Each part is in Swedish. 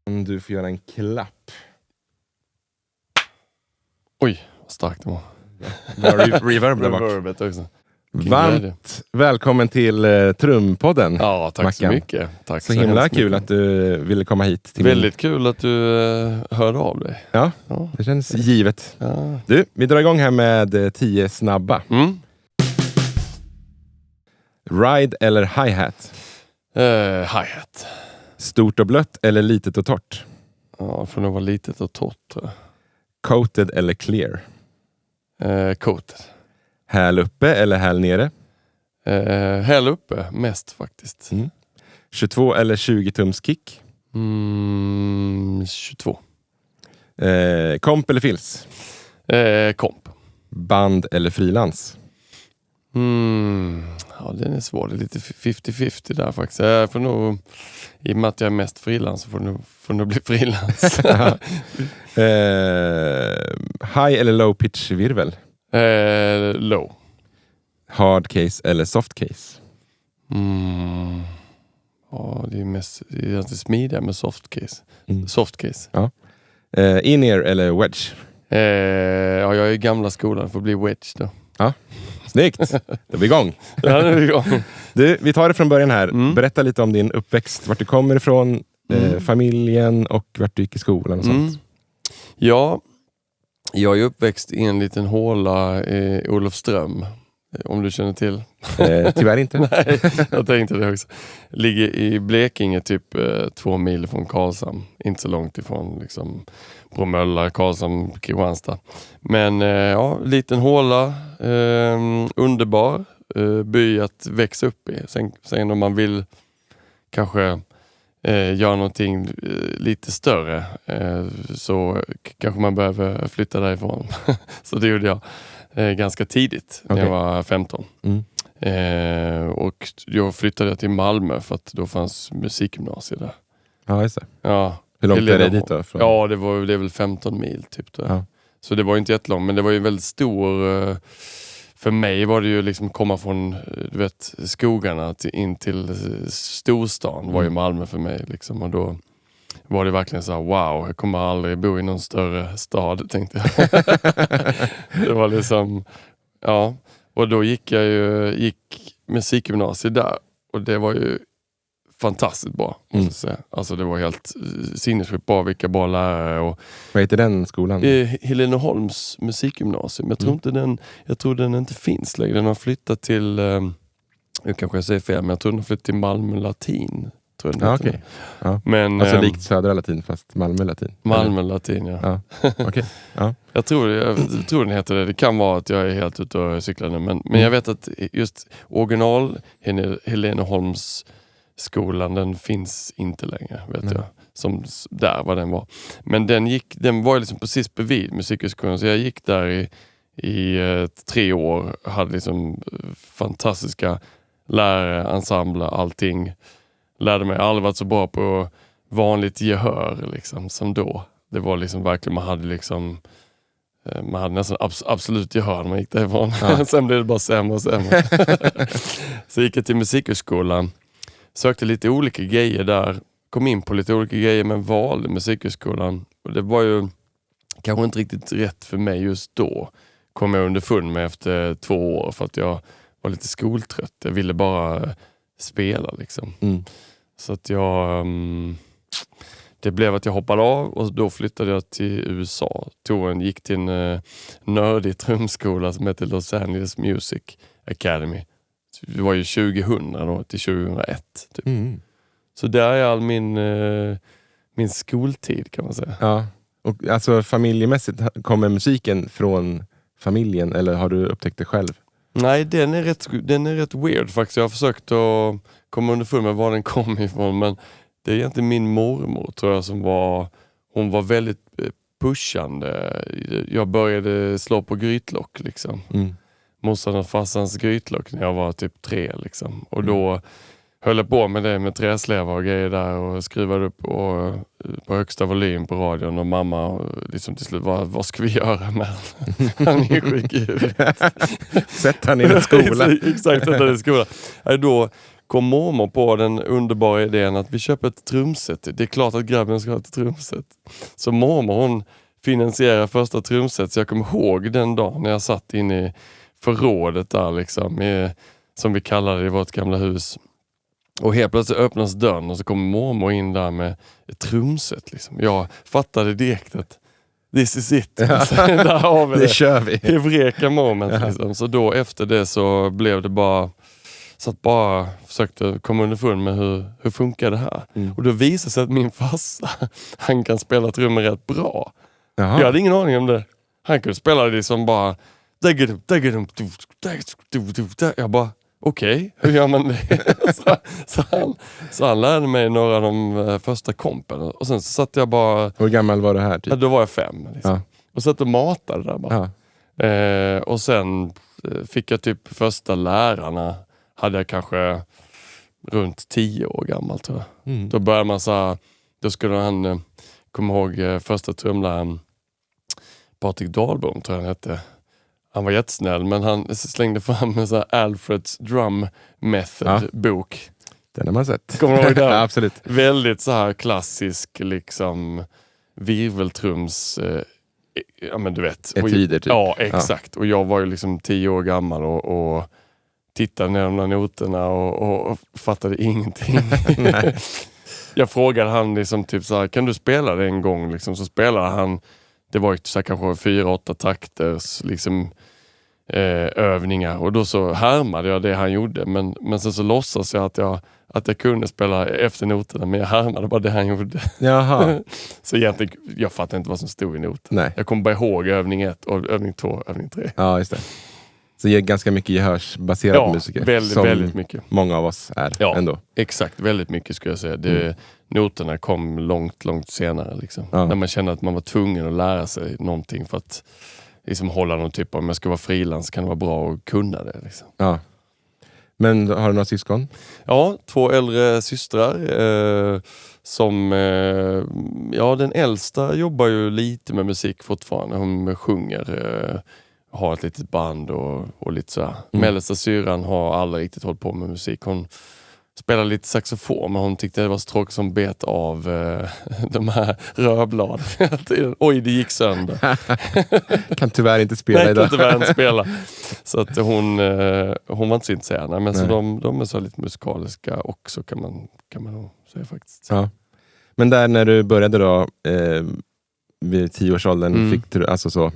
Du får göra en klapp. Oj, vad starkt det var. Reverb där bak. Reverbet också. Varmt välkommen till Trumpodden. Ja, tack Mackan. Så mycket. Tack så himla kul mycket. Att du ville komma hit. Till Väldigt kul att du hörde av dig. Ja, det känns givet. Ja. Du, vi drar igång här med 10 snabba. Ride eller hi-hat? Hi-hat. Stort och blött eller litet och torrt? Ja, får nog vara litet och torrt, tror jag. Coated eller clear? Coated. Häl uppe eller häl nere? Häl uppe, mest faktiskt. 22 eller 20 tums kick? 22. Komp eller fils? Komp. Band eller frilans? Ja, den är svår. Det är lite 50-50 där faktiskt. Jag får nog, i och med att jag är mest frilans, så får nog bli frilans. High eller low pitch virvel? Low. Hard case eller soft case? Ja, det är inte smidigare med soft case. Soft case. Ja. In-ear eller wedge? Ja, jag är i gamla skolan, får bli wedge då. Ja, snyggt. Då är vi igång. Ja, nu är vi igång. Du, vi tar det från början här. Berätta lite om din uppväxt. Vart du kommer ifrån, familjen och vart du gick i skolan och sånt. Ja, jag är uppväxt i en liten håla i Olofström. Om du känner till. Tyvärr inte. Nej, jag tänkte det också. Ligger i Blekinge typ 2 mil från Karlshamn. Inte så långt ifrån liksom Bromölla, Karlshamn, Kristianstad. Men ja, liten håla. Underbar by att växa upp i. Sen om man vill kanske göra någonting lite större så kanske man behöver flytta därifrån. Så det gjorde jag ganska tidigt när jag var 15. Och jag flyttade till Malmö för att då fanns musikgymnasiet där. Ja, just det. Ja. Hur långt är det dit då? Ja, det är väl 15 mil typ. Ja. Så det var ju inte jättelångt, men det var ju väldigt stor. För mig var det ju liksom komma från skogarna in till storstan var ju Malmö för mig. Liksom. Och då var det verkligen så här, wow, jag kommer aldrig bo i någon större stad, tänkte jag. Det var liksom, ja. Och då gick musikgymnasiet där. Och det var ju fantastiskt bra, måste jag säga. Alltså det var helt sinnessjukt bra, vilka bra lärare. Och vad heter den skolan? Heleneholms musikgymnasium. Jag tror den inte finns längre. Den har flyttat till, nu kanske jag säger fel, men jag tror den har flyttat till Malmö Latin. Tror jag okay. Ja. Men, alltså likt Södra Latin fast Malmö Latin. Malmö Latin, ja. Okay. Ja. Jag tror den heter det. Det kan vara att jag är helt ute och cyklar nu. Men jag vet att just original Heleneholms skolan, den finns inte längre, vet jag. Som där vad den var. Men den var liksom precis bredvid musikhögskolan. Så jag gick där i 3 år. Hade liksom fantastiska lärare, ensembler, allting. Lärde mig aldrig varit så bra på vanligt gehör liksom, som då. Det var liksom verkligen, man hade nästan absolut gehör när man gick därifrån. Ja. Sen blev det bara sämre och sämre. Så gick jag till musikhögskolan. Sökte lite olika grejer där. Kom in på lite olika grejer, men valde musikhögskolan. Och det var ju kanske inte riktigt rätt för mig just då. Kom jag underfund med efter 2 år för att jag var lite skoltrött. Jag ville bara spela liksom. Så att det blev att jag hoppade av och då flyttade jag till USA. Gick till en nördig trumskola som heter Los Angeles Music Academy. Det var ju 2000 då till 2001 typ. Så där är all min skoltid, kan man säga. Ja. Och alltså familjemässigt, kommer musiken från familjen eller har du upptäckt det själv? Nej, den är rätt weird faktiskt. Jag har försökt att komma underfund med var den kom ifrån, men det är egentligen min mormor, tror jag, hon var väldigt pushande. Jag började slå på grytlock liksom. Morsan och farsans grytlock när jag var typ 3 liksom. Och då höll jag på med det med träslevar och grejer där och skruvade upp på högsta volym på radion och mamma liksom till slut, vad ska vi göra med han är sjuk i huvudet. Sätt han i en skola. Exakt, sätt han i skola. Då kom mormor på den underbara idén att vi köper ett trumset. Det är klart att grabben ska ha ett trumset. Så mormor hon finansierar första trumset. Så jag kommer ihåg den dagen när jag satt inne i förrådet där liksom, som vi kallade det i vårt gamla hus. Och helt plötsligt öppnas dörren och så kommer mormor in där med ett trumset. Liksom. Jag fattade direkt att this is it. Där har vi det kör vi. Hevreka moment. Liksom. Så då efter det så blev det bara... Så att bara försökte komma underfund med hur funkar det här. Och då visade sig att min farsa, han kan spela trummor rätt bra. Jaha. Jag hade ingen aning om det. Han kunde spela det som bara... Jag bara, okej, hur gör man det? så han lärde mig några av de första kompen. Och sen så satt jag bara... Hur gammal var du här? Typ? Ja, då var jag 5. Liksom. Ja. Och satt och matade där bara. Ja. Och sen fick jag typ första lärarna. Hade jag kanske runt 10 år gammal tror jag. Då började man så här, då skulle han komma ihåg första trumläraren Patrik Dahlbom tror jag han hette. Han var jättesnäll men han slängde fram en så här Alfreds Drum Method bok. Den har man sett. Kommer du ihåg den? Absolut. Väldigt så här klassisk liksom virveltrums ja men du vet. Etyder typ. Ja, exakt. Och jag var ju liksom 10 år gammal och tittade ner de där noterna och fattade ingenting. Jag frågade han liksom typ så här, kan du spela det en gång? Liksom, så spelade han, det var ju så här, kanske 4-8 takters liksom, övningar. Och då så härmade jag det han gjorde. Men sen så låtsas jag att jag kunde spela efter noterna, men jag härmade bara det han gjorde. Jaha. Så egentligen, jag fattade inte vad som stod i noten. Nej. Jag kommer bara ihåg övning 1, övning 2, övning 3. Ja, just det. Så det är ganska mycket gehörsbaserad musiker. Väldigt mycket. Många av oss är ändå. Exakt, väldigt mycket skulle jag säga. Noterna kom långt senare. Liksom. När man kände att man var tvungen att lära sig någonting för att liksom, hålla någon typ av, om jag ska vara frilans kan det vara bra att kunna det. Liksom. Ja. Men har du några syskon? Ja, 2 äldre systrar som, den äldsta jobbar ju lite med musik fortfarande. Hon sjunger, har ett litet band och lite sådär. Mellersta syran har aldrig riktigt hållit på med musik. Hon spelar lite saxofon men hon tyckte det var så tråkigt som bet av de här rörbladen. Oj, det gick sönder. Kan tyvärr inte spela Nej, idag. kan tyvärr inte spela. Så att hon var inte så intresserad. Men så de är så lite musikaliska också kan man nog säga faktiskt. Ja. Men där när du började då vid 10-årsåldern fick du alltså så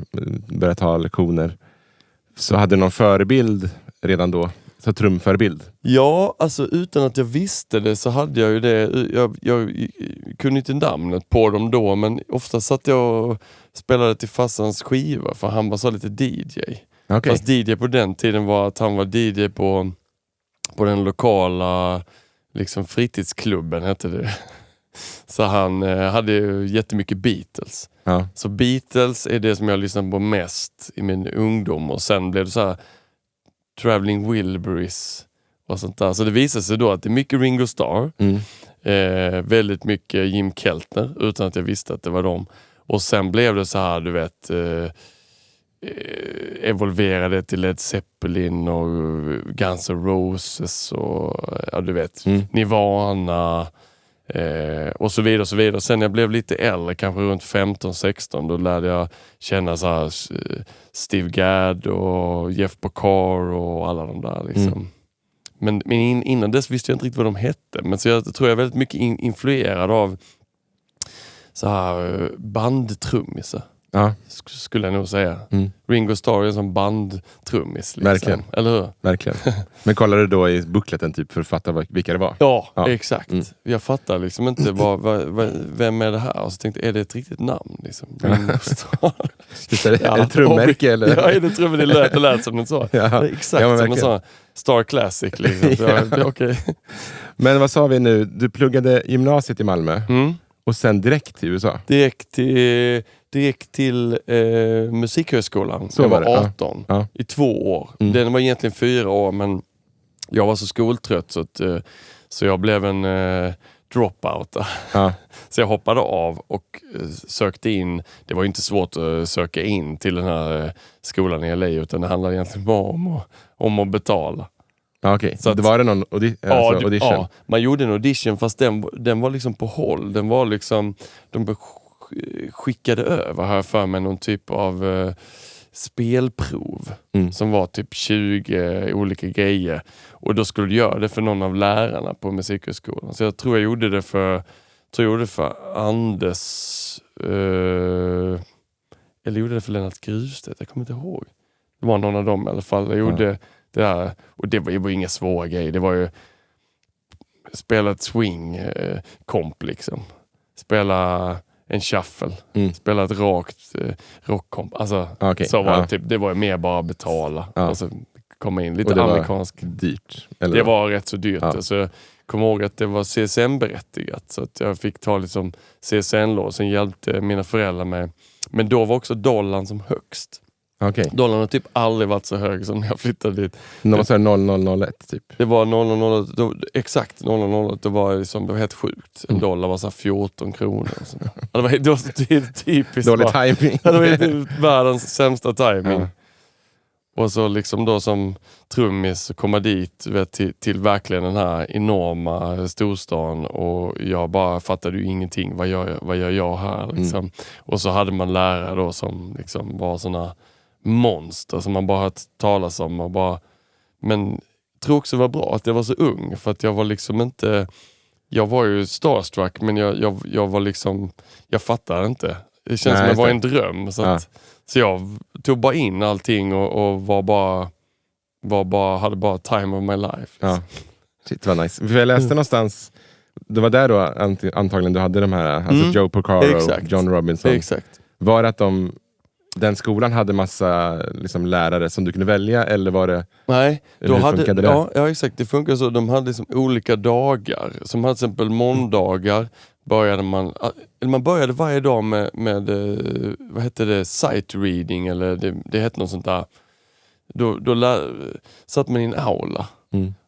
började ta lektioner, så hade du någon förebild redan då? Så trumförebild? Ja, alltså utan att jag visste det så hade jag ju det. Jag kunde inte namnet på dem då, men ofta satt jag och spelade till farsans skiva för han var så lite DJ. Okay. Fast DJ på den tiden var att han var DJ på den lokala liksom fritidsklubben hette det. Så han hade ju jättemycket Beatles. Ja. Så Beatles är det som jag lyssnade på mest i min ungdom. Och sen blev det så här Traveling Wilburys och sånt där. Så det visade sig då att det är mycket Ringo Starr. Väldigt mycket Jim Keltner utan att jag visste att det var dem. Och sen blev det så här, du vet... evolverade till Led Zeppelin och Guns N' Roses och ja, du vet, Nirvana... och så vidare och så vidare. Sen när jag blev lite äldre, kanske runt 15-16, då lärde jag känna så här, Steve Gadd och Jeff Porcaro och alla de där liksom. Men innan dess visste jag inte riktigt vad de hette, men så jag tror jag är väldigt mycket influerad av så här bandtrummisar. Ja. Skulle jag nog säga. Ringo Starr är en sån bandtrummis. Liksom. Verkligen. Eller hur? Verkligen. Men kollade du då i bookleten typ för att fatta vilka det var? Ja. Exakt. Jag fattar liksom inte vem är det här? Och så tänkte är det ett riktigt namn? Liksom. Ringo Starr. Är det trummärke eller? Ja, är det trummärke? Det lät som en så. Ja. Exakt som en sån Star Classic. Liksom. Okay. Men vad sa vi nu? Du pluggade gymnasiet i Malmö och sen direkt till USA? Direkt till Musikhögskolan. Så jag var 18 i 2 år. Den var egentligen 4 år, men jag var så skoltrött så jag blev en dropout. Så jag hoppade av och sökte in. Det var ju inte svårt att söka in till den här skolan i LA, utan det handlade egentligen bara om att betala. Okej. Så att- Det var det någon audition? Ja, man gjorde en audition fast den var liksom på håll. Den var liksom, de skickade över här för mig någon typ av spelprov som var typ 20 olika grejer. Och då skulle du göra det för någon av lärarna på musikhögskolan. Så jag tror jag gjorde det för Anders eller gjorde det för Lennart Grustedt, jag kommer inte ihåg. Det var någon av dem i alla fall. Jag gjorde det här, och det var inga svåra grejer. Det var ju spela ett swing-komp liksom. Spela en shuffle. Spela ett rakt rockkomp. Alltså, så var det typ. Det var mer bara betala. Och så komma in. Lite amerikansk. Dyrt? Eller? Det var rätt så dyrt. Alltså, jag kommer ihåg att det var CSN-berättigat. Så att jag fick ta liksom CSN-lån. Sen hjälpte mina föräldrar mig. Men då var också dollarn som högst. Okay. Dollarn har typ aldrig varit så hög som när jag flyttade dit. När man säger 0001 typ? Det var 0001, exakt 0001. Det var helt sjukt. En dollar var så här 14 kronor. Det var så typiskt. Dålig timing. Det var världens sämsta timing. Och så liksom då som trummis komma dit till verkligen den här enorma storstan, och jag bara fattade ju ingenting. Vad gör jag här liksom? Och så hade man lärare då som liksom var såna monster som man bara hört talas om och bara, men jag tror också det var bra att jag var så ung, för att jag var liksom inte, jag var ju starstruck, men jag var liksom, jag fattade inte. Det känns som det var en dröm, så jag tog bara in allting och hade bara time of my life. Ja. Shit, vad nice. För jag läste någonstans, det var där då antagligen du hade de här, alltså Joe Porcaro och John Robinson. Exakt. Var det att den skolan hade massa liksom lärare som du kunde välja, eller var det? Nej, då hade det? Ja, exakt. Det funkar så. De hade liksom olika dagar. Som hade till exempel måndagar började man började varje dag med vad hette det, sight reading, eller det hette något sånt där. Då satt man i en aula.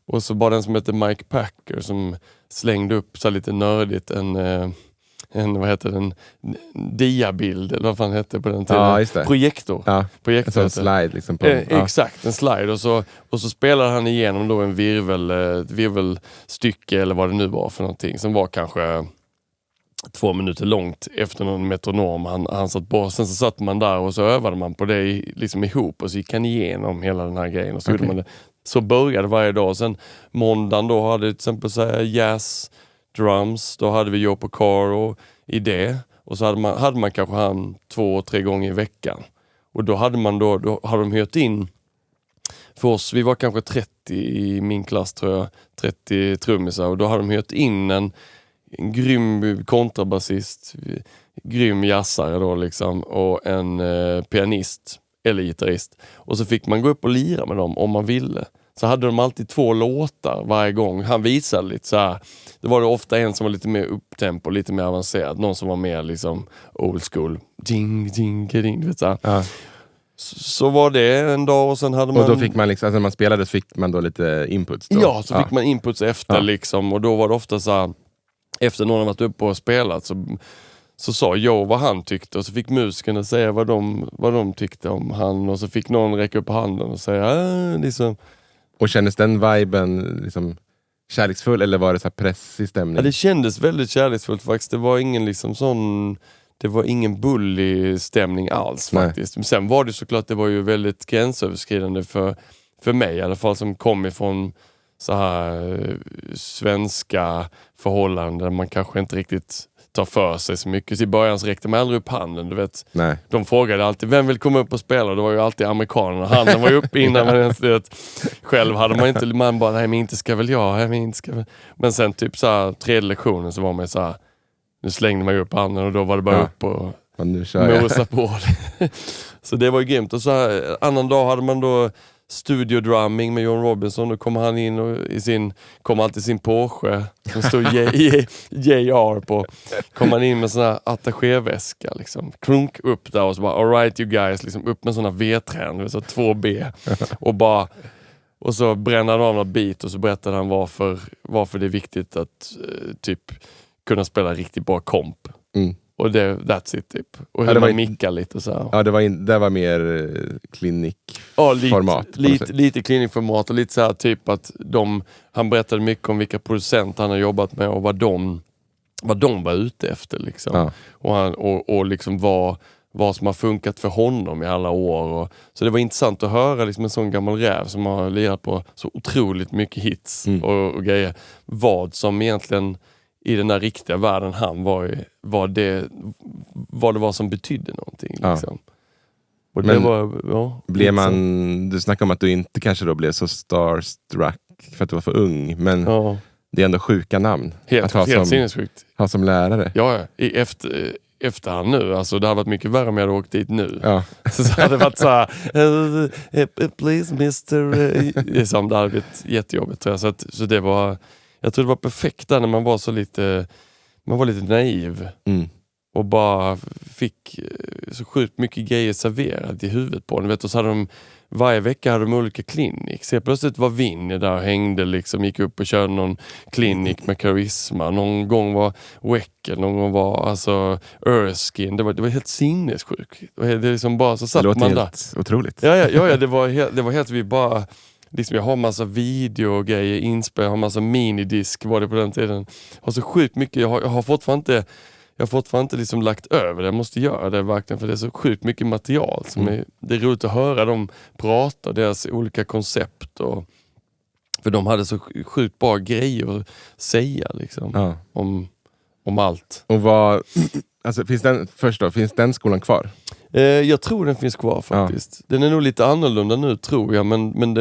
Och så bara den som heter Mike Packer som slängde upp så lite nördigt en diabild, eller vad fan hette på den tiden? Ja, just det. Projektor. Ja, Projektor en slide liksom på. Exakt, en slide. Och så spelade han igenom då en virvelstycke eller vad det nu var för någonting, som var kanske 2 minuter långt efter någon metronom han satt på. Sen så satt man där och så övade man på det liksom ihop, och så gick han igenom hela den här grejen och så gjorde man det. Så började varje dag. Sen måndagen då hade till exempel så här jazz drums, då hade vi Joe Porcaro i det, och så hade man kanske han 2-3 gånger i veckan, och då hade de hyrt in för oss, vi var kanske 30 i min klass tror jag, 30 trummisar, och då hade de hyrt in en grym kontrabasist, grym jazzare då liksom, och en pianist eller gitarrist, och så fick man gå upp och lira med dem om man ville. Så hade de alltid 2 låtar varje gång. Han visade lite så här. Det var det ofta en som var lite mer upptempo, lite mer avancerad. Någon som var mer liksom old school. Ding, ding, ding, vet så. Så var det en dag, och sen hade man... Och då fick man liksom, alltså när man spelade så fick man då lite inputs då? Ja, så fick man inputs efter liksom. Och då var det ofta så här, efter någon har varit uppe och spelat så sa Joe vad han tyckte, och så fick musikerna säga vad de tyckte om han, och så fick någon räcka upp handen och säga liksom. Och kändes den viben liksom kärleksfull, eller var det så här pressig stämning? Ja, det kändes väldigt kärleksfullt faktiskt. Det var ingen liksom sån, det var ingen bullig stämning alls faktiskt. Men sen var det såklart, det var ju väldigt gränsöverskridande för mig i alla fall, som kom ifrån så här svenska förhållanden där man kanske inte riktigt tar för sig så mycket. I början så räckte man aldrig upp handen, du vet. Nej. De frågade alltid, vem vill komma upp och spela? Det var ju alltid amerikanerna. Handen var ju uppe innan man ens vet. Själv hade man inte, man bara, nej men inte ska väl jag, nej men inte ska väl. Men sen typ så här, 3:e lektionen så var man så här, nu slängde man ju upp handen, och då var det bara upp och mosa på. Så det var ju grymt. Och så här, annan dag hade man då studio drumming med John Robinson. Då kom han in och kom alltid sin Porsche som stod JR på. Kom han in med sån här attachéväska liksom. Klunk upp där och så bara, all right you guys, liksom upp med såna vedträn, så 2B. Och så brände han av något beat, och så berättade han varför det är viktigt att typ kunna spela riktigt bra komp. Och that's it typ. Och hur man mickar lite så här. Ja, det var mer klinikformat. Lite klinikformat och lite så här typ att han berättade mycket om vilka producenter han har jobbat med och vad de var ute efter liksom. Ja. Och liksom vad som har funkat för honom i alla år. Så det var intressant att höra liksom en sån gammal räv som har lirat på så otroligt mycket hits och grejer. Vad som egentligen i den där riktiga världen han var i, vad det var som betydde någonting. Liksom. Ja. Och men det var, blev du snackade om att du inte kanske då blev så starstruck för att du var för ung, men det är ändå sjuka namn. Helt sinnessjukt. Ha som lärare. Ja, efterhand nu. Alltså det hade varit mycket värre om jag hade åkt dit nu. Ja. Så hade det varit så här, please mister. Det hade blivit jättejobbigt tror jag. Så det var, jag tror det var perfekt där när man var lite naiv. Och bara fick så sjukt mycket grejer serverat i huvudet på den. Och så hade varje vecka hade de olika klinik. Så plötsligt var Vinny där och hängde liksom, gick upp och körde någon klinik med karisma. Någon gång var Weckel, någon gång var alltså Erskine. Det var helt sinnessjukt. Det liksom bara så satt man där. Det låter helt otroligt. Ja, det var helt vi bara liksom, jag har massa videogrejer inspelade, jag har massa minidisk var det på den tiden. Jag har så sjukt mycket, jag har fortfarande inte liksom lagt över det. Jag måste göra det verkligen för det är så sjukt mycket material. Det är roligt att höra dem prata, deras olika koncept. För de hade så sjukt bra grejer att säga liksom, om allt. Och alltså, finns den skolan kvar? Jag tror den finns kvar faktiskt. Den är nog lite annorlunda nu tror jag. Men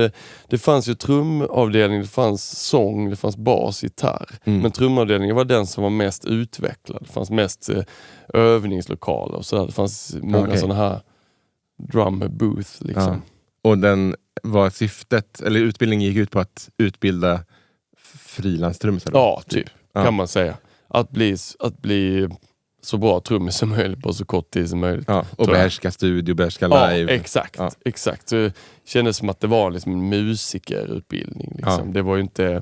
det fanns ju trumavdelning, det fanns sång, det fanns bas, gitarr. Men trumavdelningen var den som var mest utvecklad. Det fanns mest övningslokaler och så. Det fanns många sådana här drum booth liksom. Ja. Och den var syftet, eller utbildningen gick ut på att utbilda frilanstrummisar? Ja, typ. Kan man säga. Att bli så bra trummis som möjligt på så kort tid som möjligt. Ja, och behärska studio, behärska live. Ja, exakt. Så det kändes som att det var liksom en musikerutbildning. Liksom. Ja. Det var ju inte...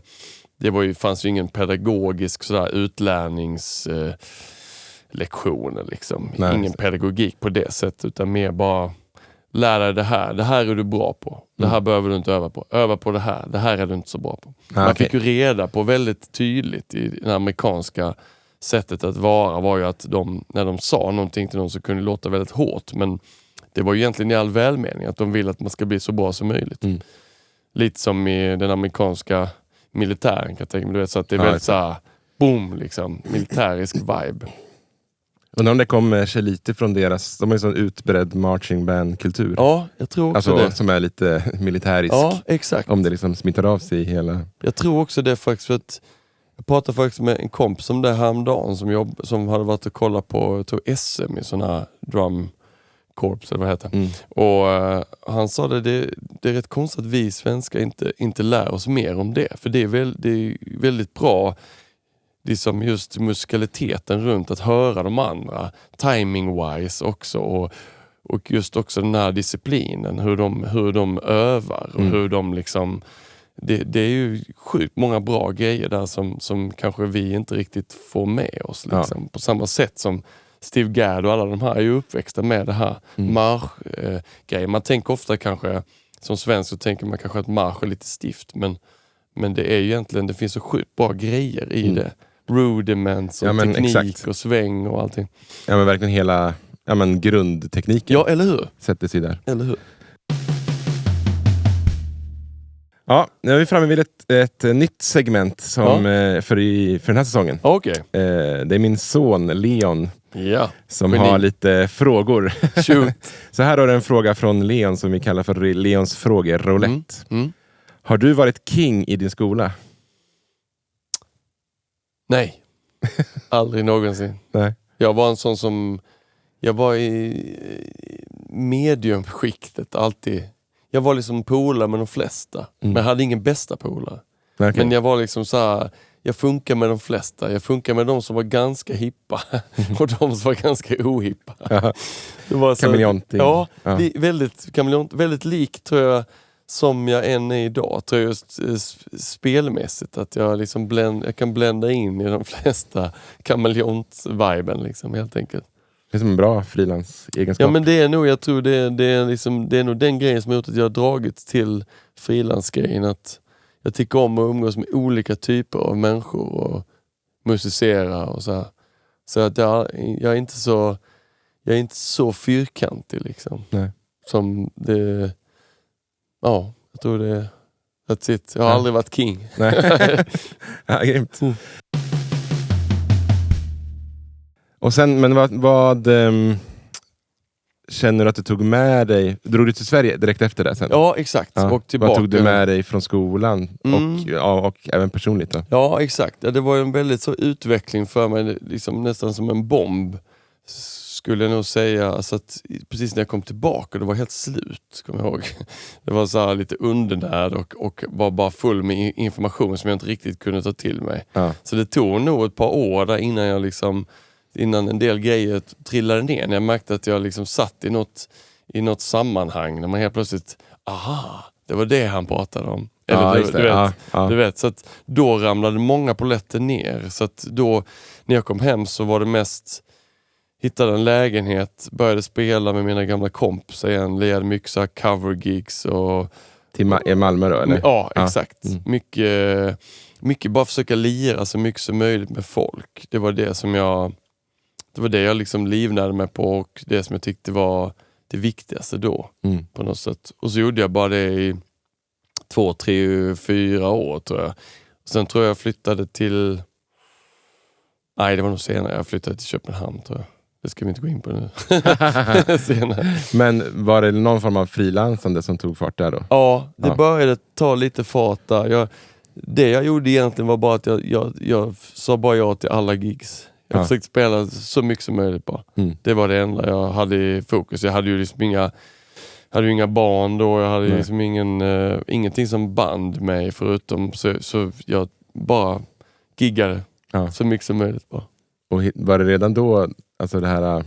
fanns ju ingen pedagogisk sådär utlärningslektioner. Liksom. Ingen pedagogik på det sättet, utan mer bara lära dig det här. Det här är du bra på. Det här behöver du inte öva på. Öva på det här. Det här är du inte så bra på. Man fick ju reda på väldigt tydligt i den amerikanska sättet att var ju att när de sa någonting till någon så kunde det låta väldigt hårt, men det var ju egentligen i all välmening att de vill att man ska bli så bra som möjligt. Lite som i den amerikanska militären kan jag tänka mig, du vet, så att det är väldigt såhär boom liksom, militärisk vibe. Undrar om det kommer sig lite från de har ju sån utbredd marching band-kultur. Ja, jag tror också det. Som är lite militärisk. Ja, exakt. Om det liksom smittar av sig i hela... Jag tror också det faktiskt, för att jag pratade faktiskt med en kompis om det häromdagen som hade varit och kollat på SM i sådana här drumkorps eller vad det heter. Och han sa det är rätt konstigt att vi svenskar inte lär oss mer om det. För det är väldigt bra liksom just musikaliteten runt att höra de andra timing-wise också och just också den här disciplinen, hur de övar och hur de liksom det är ju sjukt många bra grejer där som kanske vi inte riktigt får med oss liksom. På samma sätt som Steve Gadd och alla de här är ju uppväxta med det här marsch-grejer. Man tänker ofta kanske som svensk så tänker man kanske att marsch är lite stift, men det är ju egentligen, det finns så sjukt bra grejer i det. Rudiments och teknik exakt. Och sväng och allting. Ja, men verkligen hela grundtekniken. Ja, eller hur? Sätter sig där. Eller hur? Ja, nu är vi framme vid ett nytt segment för den här säsongen. Okay. Det är min son Leon som har lite frågor. Så här har du en fråga från Leon som vi kallar för Leons frågeroulette. Har du varit king i din skola? Nej, aldrig någonsin. Nej. Jag var en sån som... Jag var i mediumskiktet alltid. Jag var liksom polare med de flesta. Men jag hade ingen bästa polare. Okay. Men jag var liksom så här... Jag funkar med de flesta. Jag funkar med de som var ganska hippa. Och de som var ganska ohippa. Kameleonting. Ja, väldigt kameleont. Väldigt lik tror jag som jag än är idag, tror jag, just spelmässigt. Att jag, liksom jag kan blända in i de flesta kameleont-viben liksom, helt enkelt. Det är som en bra frilansegenskap. Ja, men det är nog, jag tror det är nog den grejen som har gjort att jag har dragits till frilansgrejen. Att jag tycker om att umgås med olika typer av människor och musicera och så här. Så att jag är inte så fyrkantig liksom. Nej. Som det... Ja, jag tror det... That's it. Jag har aldrig varit king. Nej. Ja, grymt. Och sen, men vad känner du att du tog med dig? Drog du till Sverige direkt efter det sen? Ja, exakt. Ja. Och tillbaka. Vad tog du med dig från skolan? Och även personligt då? Ja, exakt. Ja, det var en väldigt så utveckling för mig. Liksom, nästan som en bomb. Skulle jag nog säga. Alltså att precis när jag kom tillbaka, det var helt slut. Kommer jag ihåg. Det var så här lite undernärd och var bara full med information som jag inte riktigt kunde ta till mig. Ja. Så det tog nog ett par år där innan en del grejer trillade ner. När jag märkte att jag liksom satt i något sammanhang. När man helt plötsligt, det var det han pratade om. Eller du vet, så att då ramlade många polletter ner. Så att då, när jag kom hem så var det mest, hittade en lägenhet, började spela med mina gamla kompisar igen, lirade mycket så här cover gigs och... I Malmö då, eller? Ja, exakt. Mycket bara försöka lira så mycket som möjligt med folk. Det var det jag liksom livnade mig på och det som jag tyckte var det viktigaste då. På något sätt. Och så gjorde jag bara det i 2, 3, 4 år tror jag. Sen tror jag flyttade till... Nej, det var nog senare. Jag flyttade till Köpenhamn tror jag. Det ska vi inte gå in på nu. Senare. Men var det någon form av frilansande som tog fart där då? Ja, det började ta lite fart där. Det jag gjorde egentligen var bara att jag sa bara ja till alla gigs. Jag försökte spela så mycket som möjligt bara. Det var det enda jag hade i fokus. Jag hade ju liksom inga barn då. Jag hade liksom ingenting som band mig förutom så jag bara giggade så mycket som möjligt bara. Och var det redan då, alltså det här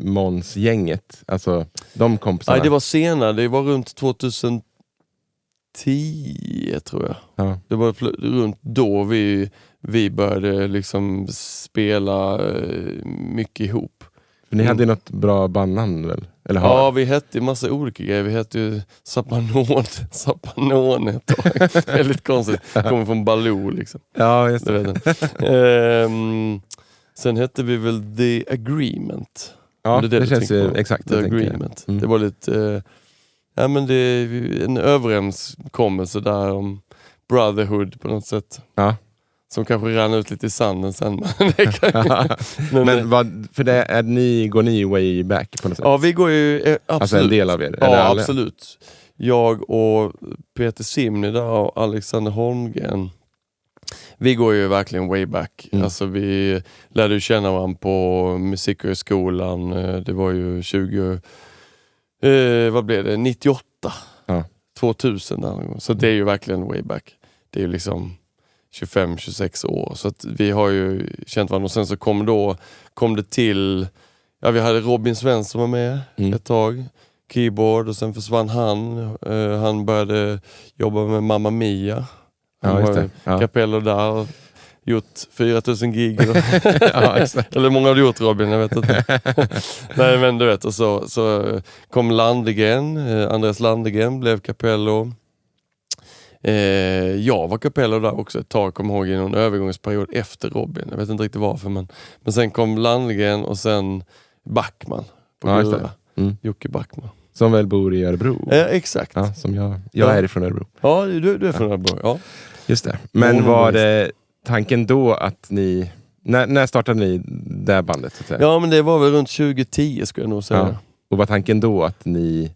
Måns-gänget, alltså de kompisarna? Nej, det var senare. Det var runt 2010 tror jag. Ja. Det var runt då vi började liksom spela mycket ihop. För ni hade ju något bra bandnamn väl? Eller ja, vi hette en massa olika grejer. Vi hette ju Zapanone ett tag. Väldigt konstigt. Kommer från Baloo liksom. Ja, just det. Sen hette vi väl The Agreement. Ja, det känns ju exakt. The Agreement. Det var lite... Ja, men det är en överenskommelse där om brotherhood på något sätt. Ja. Som kanske rann ut lite i sanden sen. Men för det går ni way back på något sätt? Ja, vi går ju absolut. Alltså en del av er? Ja, absolut. Jag och Peter Simny där och Alexander Holmgren. Vi går ju verkligen way back. Alltså vi lärde ju känna varandra på Musikhögskolan. Det var ju 98? Ja. 2000 där. Så det är ju verkligen way back. Det är ju liksom 25-26 år. Så att vi har ju känt varandra. Och sen så kom det till... Ja, vi hade Robin Svensson var med ett tag. Keyboard. Och sen försvann han. Han började jobba med Mamma Mia. Han var kapello där och gjort 4000 gig. Eller många har gjort, Robin, jag vet inte. Nej, men du vet. Och så kom Landegren. Andreas Landegren blev kapello. Jag var kapello där också ett tag, kom ihåg, i någon övergångsperiod efter Robin. Jag vet inte riktigt varför, men sen kom Landegren och sen Backman på Gura. Jocke Backman. Som väl bor i Örebro? Exakt. Ja, som jag är ifrån Örebro. Ja, du är från Örebro, ja. Just det. Men var det tanken då att ni... När startade ni det bandet? Så att säga? Ja, men det var väl runt 2010 skulle jag nog säga. Ja. Och var tanken då att ni...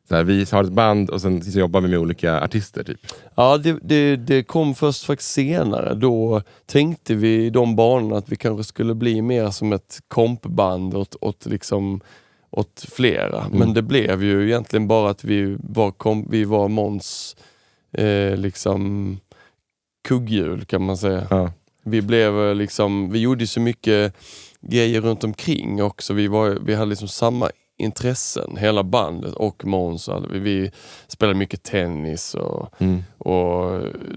Så här, vi har ett band och sen jobbar vi med olika artister typ? Ja, det kom först faktiskt senare. Då tänkte vi i de banorna att vi kanske skulle bli mer som ett kompband åt flera. Men det blev ju egentligen bara att vi var Måns liksom kugghjul kan man säga. Ja. Vi gjorde så mycket grejer runt omkring också. Vi hade liksom samma intressen, hela bandet och Måns. Vi spelade mycket tennis och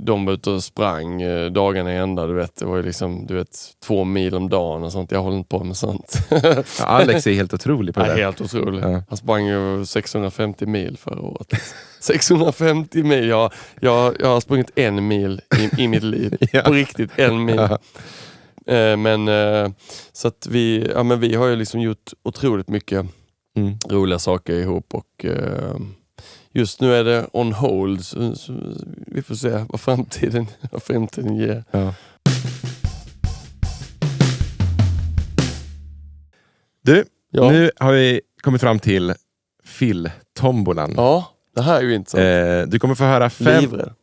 de var ute och sprang dagarna i ända, du vet. Det var ju liksom, 2 mil om dagen och sånt. Jag håller inte på med sånt. Ja, Alex är helt otrolig på det. Helt otrolig. Ja. Han sprang ju 650 mil förra året. 650 mil, jag har sprungit 1 mil i mitt liv. Ja. På riktigt, 1 mil. Ja. Men så att vi har ju liksom gjort otroligt mycket roliga saker ihop och just nu är det on hold så vi får se vad framtiden ger. Ja. Du, nu har vi kommit fram till Phil-tombolan. Ja, det här är ju intressant. Du kommer få höra 5... Livrädd.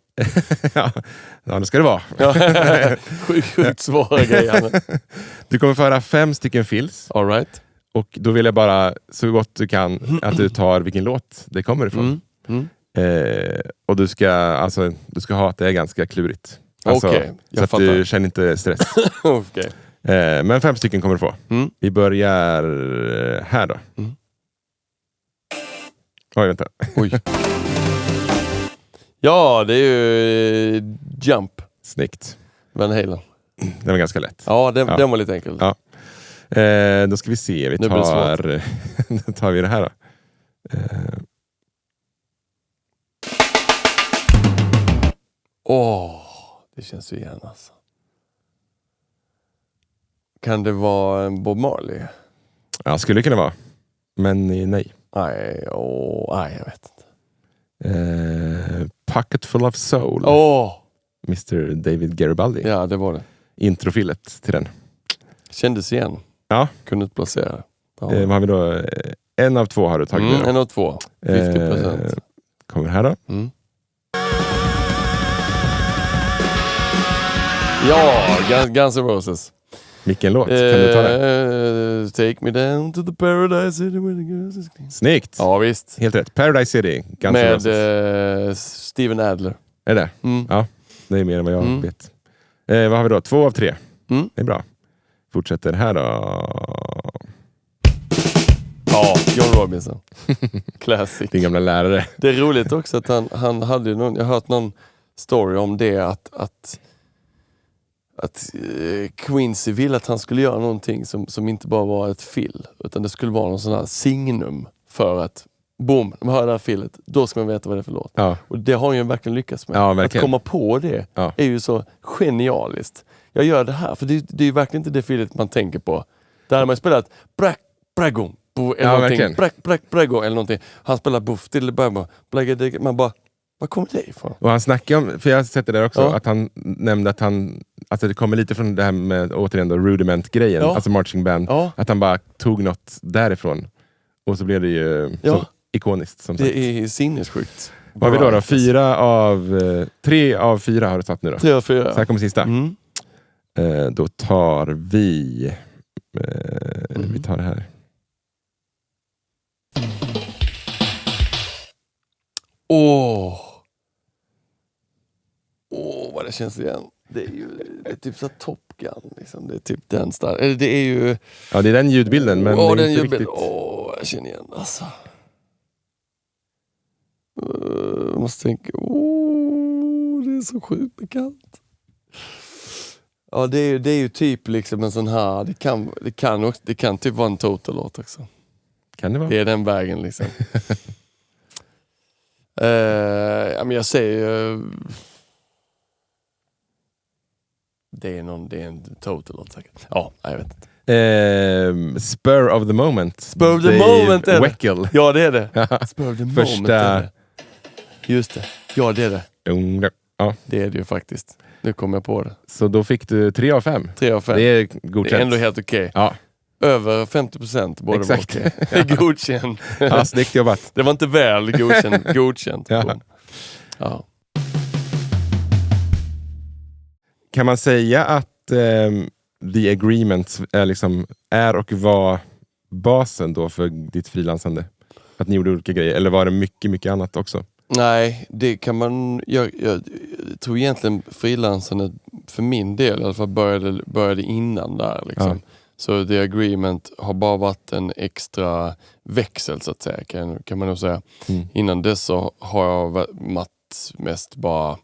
Ja, det ska det vara. Sjukt svåra grejer. Du kommer få höra 5 stycken Phils. All right. Och då vill jag bara, så gott du kan, att du tar vilken låt det kommer ifrån. Och du ska ha att det är ganska klurigt. Alltså, okay, så att du känner inte stress. Okay. Men 5 stycken kommer du få. Vi börjar här då. Oj, vänta. Oj. Ja, det är ju Jump. Snyggt. Van Halen. Den var ganska lätt. Ja, den var lite enkel. Ja. Då ska vi se. Vi tar vi det här då. Det känns ju igen alltså. Kan det vara en Bob Marley? Ja, skulle det kunna vara. Men nej. Nej, jag vet inte. Pocket Full of Soul. Mr. David Garibaldi. Ja, det var det. Introfillet till den. Kändes igen. Ja. Kunde inte placera. Vad har vi då? 1 av 2 har du tagit med. 1 av 2. 50%. Kommer här då. Ja, Guns N' Roses. Vilken låt? Kan du ta det? Take me down to the paradise city where the girls is clean. Snyggt! Ja, visst. Helt rätt. Paradise City, Guns N' Roses. Med Steven Adler. Är det? Ja, det är mer än vad jag vet. Vad har vi då? 2 av 3. Det är bra. Fortsätter här då. Ja, John Robinson. Classic. Din gamla lärare. Det är roligt också att han hade ju jag har hört någon story om det att Quincy ville att han skulle göra någonting som inte bara var ett fill, utan det skulle vara någon sån här signum för att boom, de hör det här fillet, då ska man veta vad det är för låt. Ja. Och det har han ju verkligen lyckats med. Ja, verkligen. Att komma på det är ju så genialiskt. Jag gör det här, för det är ju verkligen inte det fillet man tänker på. Där har man spelat Brago eller någonting. Brago eller någonting. Han spelar buff till man bara, vad kommer det ifrån? Och han snackade om, för jag har sett det där också, att han nämnde att alltså det kommer lite från det här med återigen då rudiment-grejen, alltså marching band, att han bara tog något därifrån. Och så blev det ju så ikoniskt som sagt. Det är sinnessjukt. Vad har vi då? 3 av 4 har du tagit nu då? 3 av 4. Så här kommer sista. Då tar vi vi tar det här. Vad det känns igen. Det är typ så Top Gun liksom. Det är typ den där. Det är ju... Ja, det är den ljudbilden, men det är den inte ljudbilden. riktigt... Jag känner igen alltså. Jag måste tänka. Det är så sjukt bekant. Ja, det är ju typ liksom en sån här. Det kan typ vara en Total-låt också. Kan det vara? Det är den vägen liksom. Men jag säger det är en Total-låt säkert. Ja, jag vet inte. Spur of the Moment. Spur of the Moment är Weckel. Det. Ja, det är det. Spur of the Moment är det. Just det. Ja, det är det. Ja. Det är det ju faktiskt. Nu kommer jag på det. Så då fick du 3 av 5. 3 av 5. Det är godkänt. Det är ändå helt okej. Ja. Över 50% borde vara okej. Godkänt. Ja, snyggt jobbat. Det var inte väl godkänt. Ja. Kan man säga att The Agreement är och var basen då för ditt frilansande? Att ni gjorde olika grejer? Eller var det mycket, mycket annat också? Nej, det kan man... Jag tror egentligen frilansandet för min del i alla fall började innan där. Liksom. Så The Agreement har bara varit en extra växel så att säga, kan man nog säga. Innan dess så har jag varit mest bara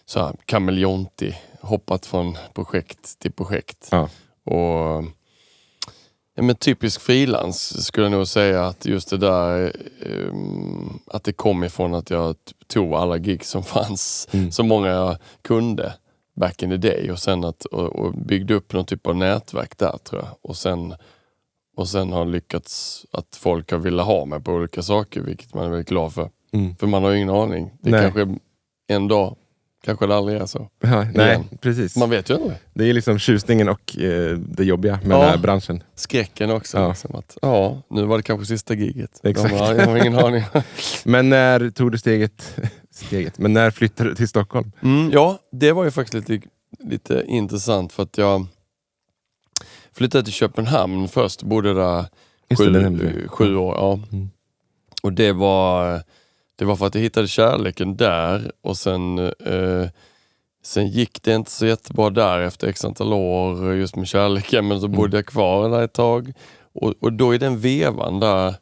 så här kameleontig, hoppat från projekt till projekt. Ja. Och men typisk frilans skulle jag nog säga, att just det där att det kom ifrån att jag tog alla gig som fanns, så många jag kunde back in the day, och sen och byggde upp någon typ av nätverk där tror jag, och sen har lyckats att folk har velat ha mig på olika saker, vilket man är väldigt glad för. För man har ju ingen aning. Det kanske en dag kanske det aldrig är så. Ja, nej, precis. Man vet ju inte. Det är liksom tjusningen och det jobbiga med den här branschen. Skräcken också. Ja. Liksom att, nu var det kanske sista giget. Exakt. Jag har ingen aning. Men när tog du steget? Men när flyttade du till Stockholm? Ja, det var ju faktiskt lite intressant, för att jag flyttade till Köpenhamn först. Bodde där 7 år. Ja. Och det var för att jag hittade kärleken där, och sen gick det inte så jättebra där efter x antal år just med kärleken, men så bodde jag kvar där ett tag. Och då i den vevan där,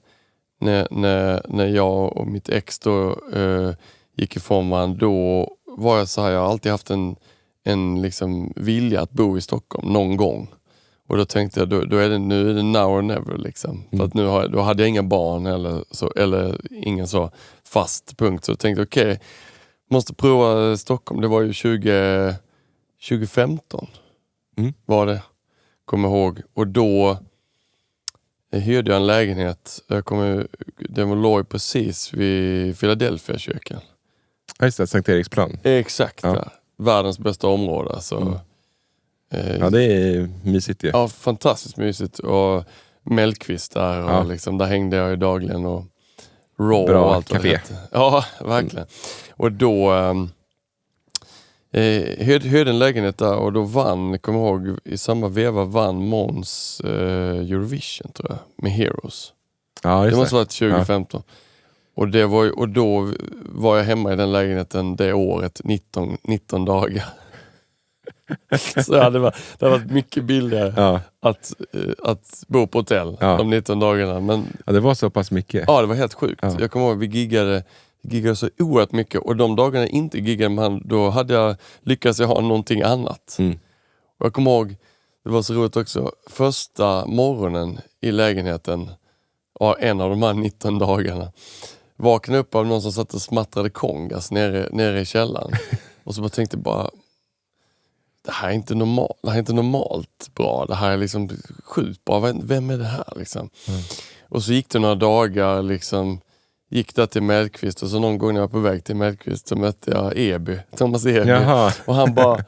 när jag och mitt ex då gick ifrån varandra, då var jag så här, jag har alltid haft en liksom vilja att bo i Stockholm någon gång. Och då tänkte jag, då är det now or never liksom. För att då hade jag inga barn eller ingen så fast punkt. Så jag tänkte okej, måste prova Stockholm. Det var ju 2015 var det, kommer jag ihåg. Och då hyrde jag en lägenhet. Den låg precis vid Philadelphia-kyrkan. Just det, Sankt Eriksplan. Exakt, där. Världens bästa område. Så. Ja, det är mysigt ju. Ja, fantastiskt mysigt. Och Mellqvist där. Och liksom, där hängde jag ju dagligen. Och Raw bra och allt café. Ja, verkligen. Och då hyrde en lägenhet där, och då kommer jag ihåg, i samma veva vann Måns Eurovision tror jag, med Heroes. Ja, det måste ha varit 2015. Ja. Och då var jag hemma i den lägenheten det året 19 dagar. Så det har varit mycket billigare att bo på hotell de 19 dagarna. Men, det var så pass mycket. Ja, det var helt sjukt. Jag kommer ihåg, vi giggade så oerhört mycket, och de dagarna jag inte giggade med han, då hade jag lyckats ha någonting annat. Och jag kommer ihåg, det var så roligt också, första morgonen i lägenheten, och en av de här 19 dagarna, vaknade upp av någon som satt och smattrade kongas nere i källaren. Och så bara tänkte det här är inte normalt bra. Det här är liksom sjukt bra. Vem är det här liksom? Och så gick det några dagar liksom, gick där till Mellqvist, och så någon gång när jag var på väg till Mellqvist så mötte jag Thomas Eby. Jaha. Och han bara,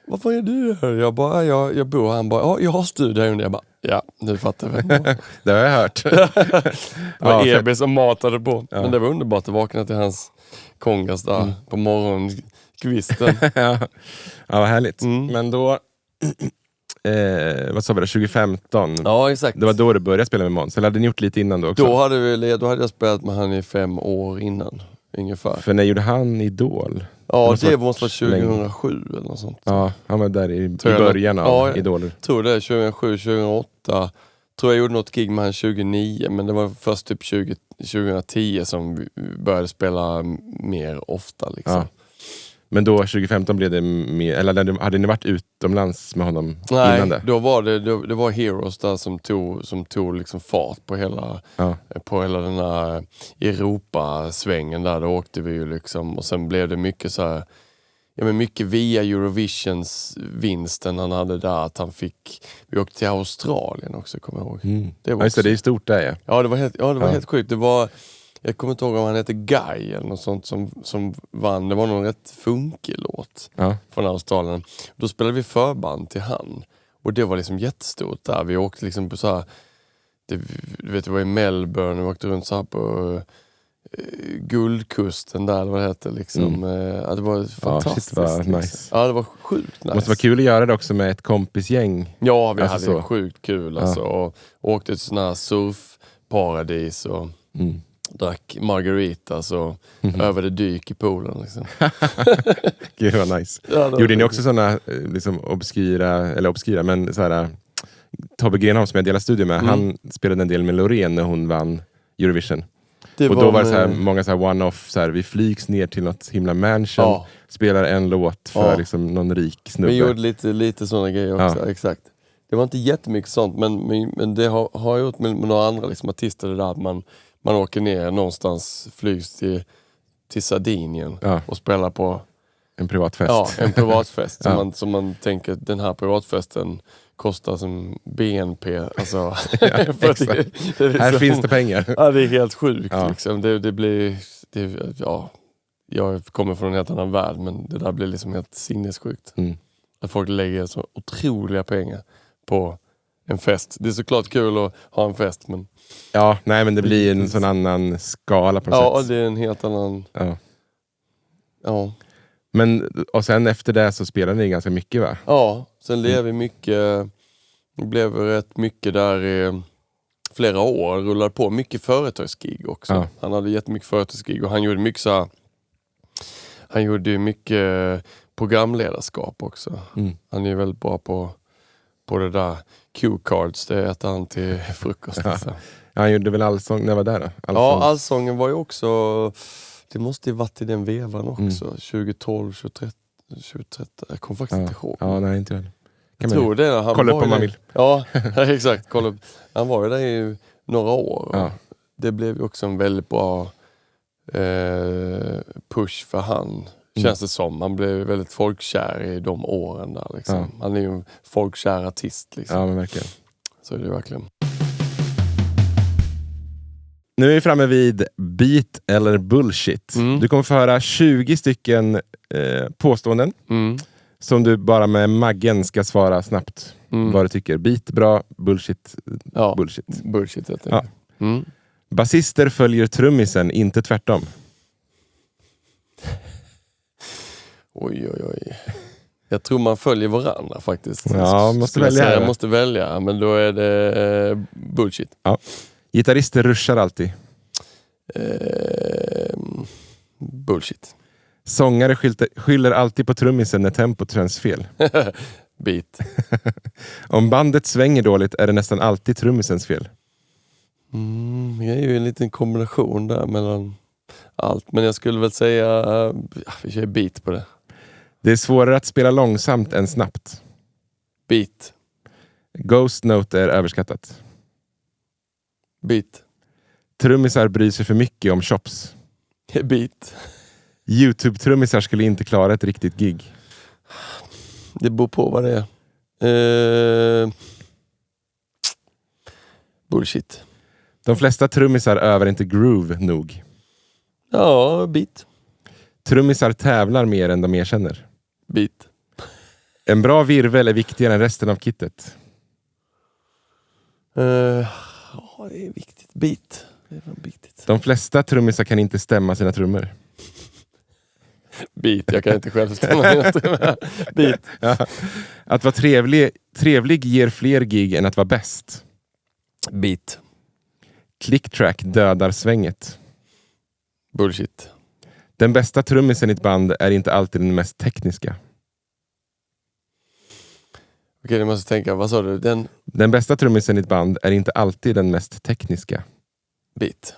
varför är du här? Jag bara, jag bor. Han bara, jag har studier här. Jag bara, ja, nu fattar jag. Det har jag hört. Det var Eby som matade på. Men det var underbart att vakna till hans kongas där på morgonkvisten. Ja, vad härligt. Men då, vad sa vi då, 2015? Ja, exakt. Det var då du började spela med Måns, eller hade ni gjort lite innan då också? Då hade jag spelat med han i 5 år innan, ungefär. För när gjorde han Idol? Ja, det måste vara 2007 eller något sånt. Ja, han var där i början av Idol. Jag tror det, 2007, 2008. Tror jag gjorde något gig med han 2009, men det var först typ 2010 som vi började spela mer ofta liksom. Ja. Men då 2015 blev det mer, eller hade ni varit utomlands med honom innan det? Nej, då var det var Heroes där som tog liksom fart på hela den här Europasvängen där. Då åkte vi ju liksom, och sen blev det mycket så här, mycket via Eurovisions vinsten han hade där, att vi åkte till Australien också, kommer jag ihåg. Det var det är stort där. Ja, det var helt sjukt. Jag kommer inte ihåg om han hette Guy eller något sånt som vann. Det var någon rätt funkig låt från Australien. Då spelade vi förband till han. Och det var liksom jättestort där. Vi åkte liksom på så här, du vet, det var i Melbourne, vi åkte runt så här på Guldkusten där, eller vad det heter liksom. Det var fantastiskt. Det var nice. Ja, det var sjukt nice. Det måste vara kul att göra det också med ett kompisgäng. Ja, vi hade sjukt kul alltså. Och åkte till sådana här surfparadis och drack margaritas och övade dyk i poolen liksom. Gud vad nice. Gjorde ni också sådana liksom obskyra, men så här Tobbe Grenholm som jag delar studio med, han spelade en del med Loreen när hon vann Eurovision. Det och då var det så här, många så här one-off, så här, vi flygs ner till något himla mansion, spelar en låt för liksom någon rik snubbe. Vi gjorde lite sådana grejer också, exakt. Det var inte jättemycket sånt, men det har jag gjort med några andra liksom, artister, det där att man åker ner någonstans, flygs till Sardinien och spelar på en privatfest. Ja, en privatfest. Som man tänker, den här privatfesten kostar som BNP. Alltså, för här finns det pengar. Ja, det är helt sjukt. Liksom. Det blir... jag kommer från en helt annan värld, men det där blir liksom helt sinnessjukt. Att folk lägger så otroliga pengar på en fest. Det är såklart kul att ha en fest, men... Ja, nej, men det blir en sån annan skala på något sätt. Ja, det är en helt annan... Ja. Men, och sen efter det så spelade ni ganska mycket, va? Ja, sen levde vi mycket... Det blev rätt mycket där i flera år. Rullade på mycket företagsgig också. Ja. Han hade jättemycket företagsgig och han gjorde mycket så här, han gjorde mycket programledarskap också. Han är väldigt bra på det där Q-cards, det äter han till frukost. Ja, han gjorde väl Allsång när jag var där då? Allsången var ju också, det måste ju varit i den vevan också. 2012, 2013, jag kommer faktiskt inte ihåg. Ja, nej, inte väl. Jag tror det. Han kolla upp om man vill. Ja, exakt. Kolla upp. Han var ju där i några år. Ja. Det blev ju också en väldigt bra push för han. Känns det som. Han blev väldigt folkkär i de åren där. Liksom. Ja. Han är ju en folkkär artist. Liksom. Ja, men verkligen. Så är det verkligen. Nu är vi framme vid beat eller bullshit. Du kommer få höra 20 stycken påståenden. Som du bara med maggen ska svara snabbt vad du tycker. Beat, bra, bullshit, bullshit. Bullshit, jag tänker. Basister följer trummisen, inte tvärtom. Oj. Jag tror man följer varandra faktiskt. Ja, måste välja. Jag måste välja, men då är det bullshit. Ja. Gitarrister ruschar alltid. Bullshit. Sångare skyller alltid på trummisen när tempot känns fel. Beat. Om bandet svänger dåligt är det nästan alltid trummisens fel. Det är ju en liten kombination där mellan allt. Men jag skulle väl säga vi kör beat på det. Det är svårare att spela långsamt än snabbt. Beat. Ghost note är överskattat. Beat. Trummisar bryr sig för mycket om chops. Beat. YouTube-trummisar skulle inte klara ett riktigt gig. Det beror på vad det är. Bullshit. De flesta trummisar övar inte groove nog. Ja, beat. Trummisar tävlar mer än de erkänner. Beat. En bra virvel är viktigare än resten av kittet. Det är viktigt. Beat. Det är viktigt. De flesta trummisar kan inte stämma sina trummor. Beat, jag kan inte själv stämma mina trummor. Beat. Ja. Att vara trevlig ger fler gig än att vara bäst. Beat. Clicktrack dödar svänget. Bullshit. Den bästa trummisen i ett band är inte alltid den mest tekniska. Okej, jag måste tänka, vad sa du? Den bästa trummisen i ett band är inte alltid den mest tekniska. Beat.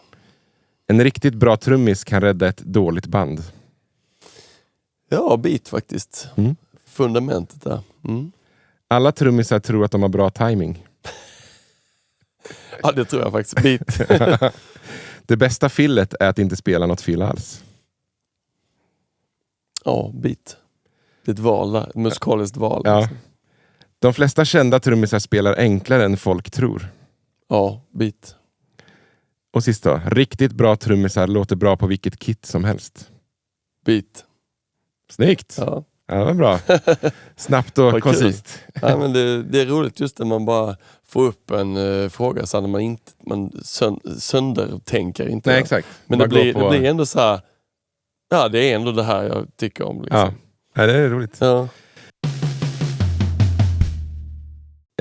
En riktigt bra trummis kan rädda ett dåligt band. Ja, beat faktiskt. Fundamentet där. Alla trummisar tror att de har bra timing. Ja, det tror jag faktiskt. Beat. Det bästa fillet är att inte spela något fill alls. Ja, beat. Det är ett val där. Ett musikaliskt val. Ja. Liksom. De flesta kända trummisar spelar enklare än folk tror. Ja, beat. Och sist då. Riktigt bra trummisar låter bra på vilket kit som helst. Beat. Snyggt. Ja. Ja, det var bra. Snabbt och koncist. Ja, men det är roligt just när man bara får upp en fråga så när man söndertänker inte. Nej, exakt. Men det blir ändå så här. Ja, det är ändå det här jag tycker om. Liksom. Ja, det är roligt. Ja.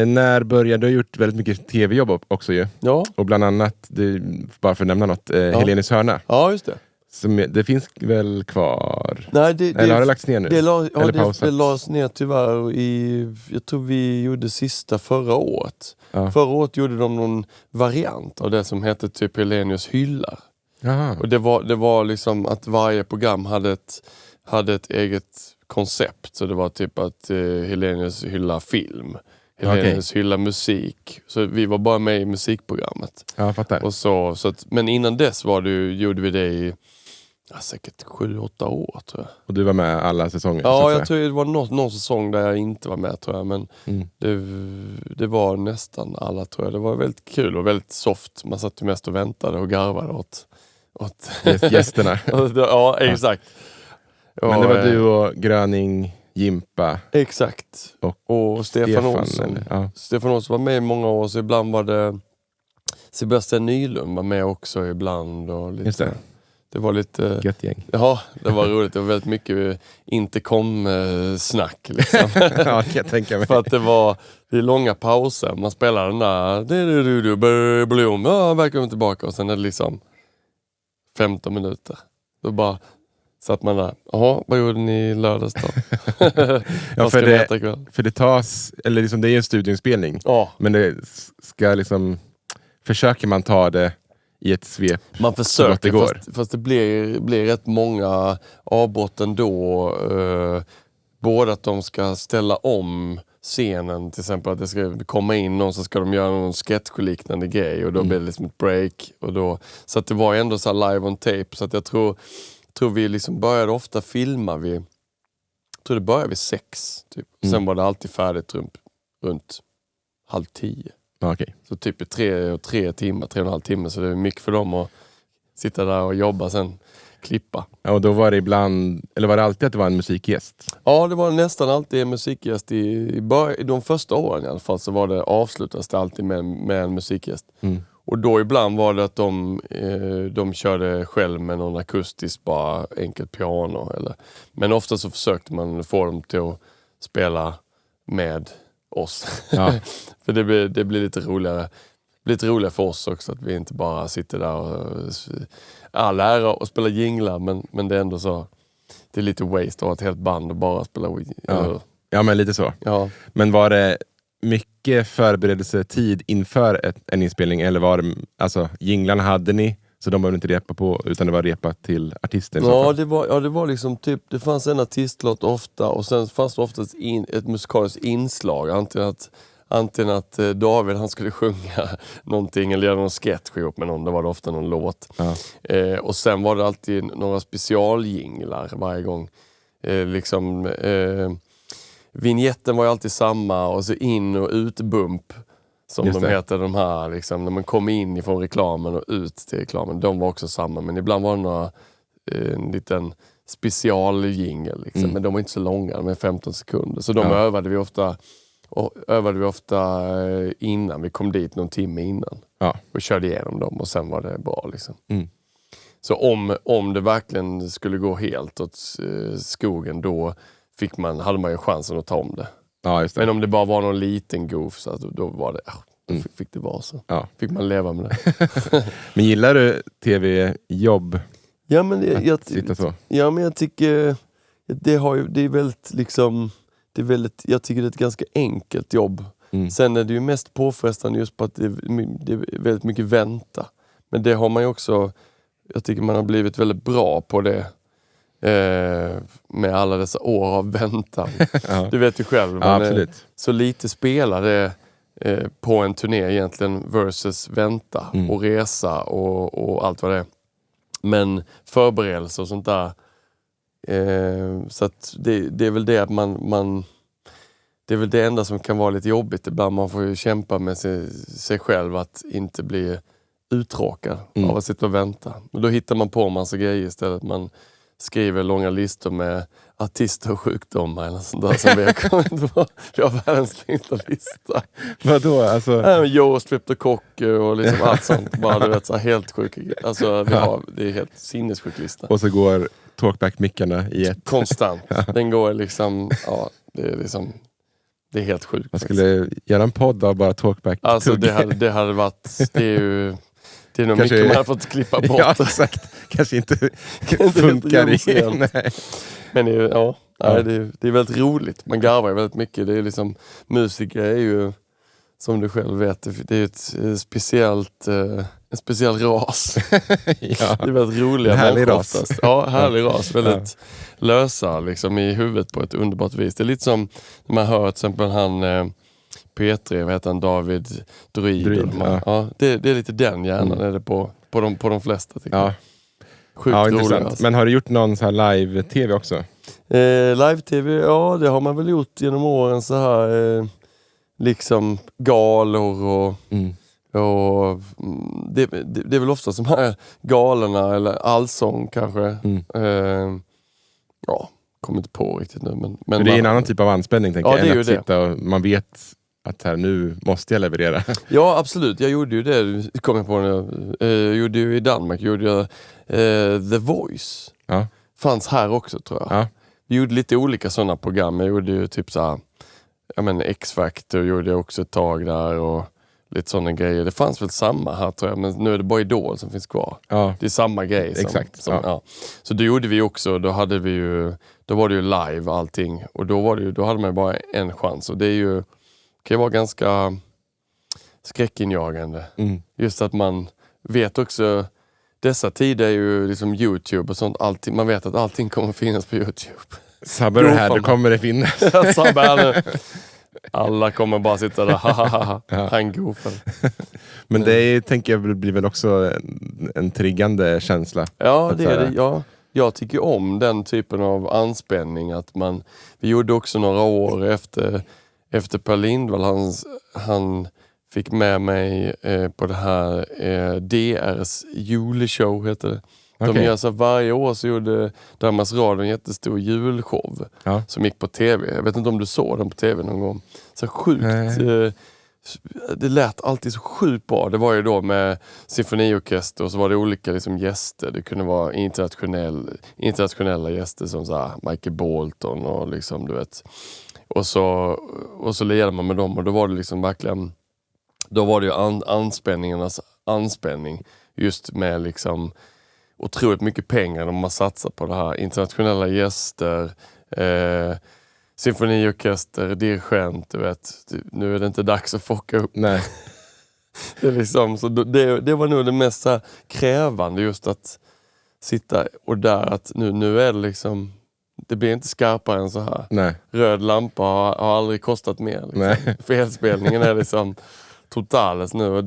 När började du gjort väldigt mycket tv-jobb också ju? Ja. Och bland annat, bara för att nämna något, Helenis hörna. Ja, just det. Det finns väl kvar? Nej, eller har det lagts ner nu? Det lades ner tyvärr jag tror vi gjorde sista förra året. Ja. Förra året gjorde de någon variant av det som hette typ Hellenius hyllar. Jaha. Och det var liksom att varje program hade ett eget koncept. Så det var typ att Hellenius hyllar film. Hellenius hyllar musik. Så vi var bara med i musikprogrammet. Ja, jag fattar. Och så men innan dess gjorde vi det i säkert 7-8 år tror jag. Och du var med alla säsonger? Ja, jag tror det var någon säsong där jag inte var med tror jag. Men det var nästan alla tror jag. Det var väldigt kul och väldigt soft. Man satt ju mest och väntade och garvade åt gästerna. Ja, exakt. Men det var du och Gröning, Jimpa. Exakt. Och Stefan Olsson. Ja. Stefan Olsson var med i många år, så ibland var det Sebastian Nylund var med också ibland. Och lite, just det. Det var lite... Gött gäng. Ja, det var roligt. Det var väldigt mycket intercom-snack liksom. Ja, kan jag tänka mig. För att det är långa pauser. Man spelar den där... Blom, välkommen tillbaka. Och sen är det liksom 15 minuter. Då bara satt man där. Jaha, vad gjorde ni lördags då? Ja, för det tas... Eller liksom, det är en studioinspelning. Ja. Men det ska liksom... Försöker man ta det i ett svep. Man försöker, fast det blir rätt många avbrott ändå. Både att de ska ställa om scenen, till exempel att det ska komma in någon, så ska de göra någon sketchliknande grej och då blir det liksom ett break. Och då, så att det var ändå så här live on tape, så att jag tror vi liksom började ofta filma jag tror det började vid 6 typ. Sen var det alltid färdigt runt 9:30. Okay. Så typ 3,5 timmar, så det är mycket för dem att sitta där och jobba, sen klippa. Ja, och då var det ibland, eller var det alltid att det var en musikgäst? Ja, det var nästan alltid en musikgäst i de första åren i alla fall, så avslutades det alltid med en musikgäst. Och då ibland var det att de körde själv med någon akustisk, bara enkelt piano. Men ofta så försökte man få dem till att spela med oss. Ja. För det blir lite roligare. Det blir lite roligare för oss också, att vi inte bara sitter där och lära och spela jinglar, men det är ändå så, det är lite waste att ha ett helt band och bara spela ja, men lite så. Ja. Men var det mycket förberedelsetid inför en inspelning, eller var det, alltså jinglarna hade ni, så de behövde inte repa på, utan det var repa till artisten? Ja, det var liksom typ, det fanns en artistlåt ofta, och sen fanns det ofta ett musikaliskt inslag, antingen att David, han skulle sjunga någonting eller göra någon sketch ihop med någon, då var det ofta någon låt. Ja. Och sen var det alltid några specialjinglar varje gång. Vignetten var ju alltid samma, och så in- och utbump, som de heter, de här liksom, när man kom in ifrån reklamen och ut till reklamen, de var också samma, men ibland var det en liten specialjingel liksom. Men de var inte så långa, de är 15 sekunder, så de övade vi ofta innan vi kom dit, någon timme innan, och körde igenom dem, och sen var det bra liksom. Så om det verkligen skulle gå helt åt skogen, då hade man ju chansen att ta om det. Ja, just det. Men om det bara var någon liten goof, så då var det, då fick det vara så. Ja. Fick man leva med det. Men gillar du tv-jobb? Ja, men jag tycker det är väldigt liksom, jag tycker det är ett ganska enkelt jobb. Sen är det ju mest påfrestande just på att det är väldigt mycket vänta. Men det har man ju också, jag tycker man har blivit väldigt bra på det. Med alla dessa år av väntan. Ja. Du vet ju själv, man så lite spelare på en turné egentligen versus vänta och resa och allt vad det är. Men förberedelse och sånt där, så att det är väl det att man det är väl det enda som kan vara lite jobbigt ibland. Man får ju kämpa med sig själv att inte bli uttråkad av att sitta och vänta. Och då hittar man på en massa grejer istället. Man skriver långa listor med artister och sjukdomar eller sånt där som vi har kommit på. Vi har världens längsta lista. Vadå? Alltså... Joe streptokocker och liksom allt sånt. Bara du vet, så helt sjuk. Alltså det är helt sinnessjuk lista. Och så går talkback-mickarna i ett. Konstant. Den går liksom, det är helt sjukt. Man skulle göra en podd av bara talkback. Alltså det hade varit, det är Det är nog kanske, mycket man har fått klippa bort. Ja, exakt. Kanske inte funkar i. Nej. Men det är väldigt roligt. Man garvar väldigt mycket. Det är liksom, musiker är ju, som du själv vet, det är ett speciellt, en speciell ras. Ja. Det är väldigt roliga härlig ras. oftast. Ja, härlig ras. Väldigt lösa liksom, i huvudet på ett underbart vis. Det är lite som när man hör till exempel han P3, vad heter han, David Druid. Det är lite den hjärnan är det på de flesta. Tycker jag. Sjukt roligt. Alltså. Men har du gjort någon så här live-tv också? Live-tv, ja det har man väl gjort genom åren så här liksom galor och det är väl ofta som här galorna eller allsång kanske. Kommer inte på riktigt nu. Men det är en annan typ av anspänning tänker jag. Det är ju att sitta och man vet att här nu måste jag leverera. Ja absolut, jag gjorde ju det, kom jag på nu. Jag gjorde ju i Danmark, The Voice. Ja. Fanns här också tror jag. Ja. Vi gjorde lite olika sådana program. Jag gjorde ju typ såhär, X-Factor gjorde jag också ett tag där och lite sådana grejer. Det fanns väl samma här tror jag, men nu är det bara Idol som finns kvar. Ja. Det är samma grej. Exakt. Så det gjorde vi också, då var det ju live allting. Och då hade man bara en chans. Och det är ju, kan ju vara ganska skräckinjagande. Just att man vet också, dessa tider är ju liksom YouTube och sånt, allting, man vet att allting kommer finnas på YouTube. Sabbar det här, då kommer det finnas. Alla kommer bara sitta där, han goofar. Men det tänker jag blir väl också en triggande känsla. Ja, det är det. Ja. Jag tycker om den typen av anspänning. Att vi gjorde också några år efter Per Lindvall, han fick med mig på det här DRs juleshow heter det. De gör så varje år så gjorde Danmarks Radio en jättestor julshow som gick på tv. Jag vet inte om du såg den på tv någon gång. Så sjukt. Det lät alltid så sjukt bra. Det var ju då med symfoniorkester och så var det olika liksom gäster. Det kunde vara internationella gäster som så här Michael Bolton och liksom du vet. Och så lirade man med dem och då var det liksom verkligen, då var det ju anspänningarnas anspänning just med liksom otroligt mycket pengar de har satsat på det här. Internationella gäster, symfoniorkester, dirigent, du vet. Nu är det inte dags att focka upp. Nej. Det är liksom, så det var nog det mest så här krävande, just att sitta och där att nu är det liksom, det blir inte skarpare än så här. Nej. Röd lampa har aldrig kostat mer. Liksom. Felspelningen är liksom totales nu och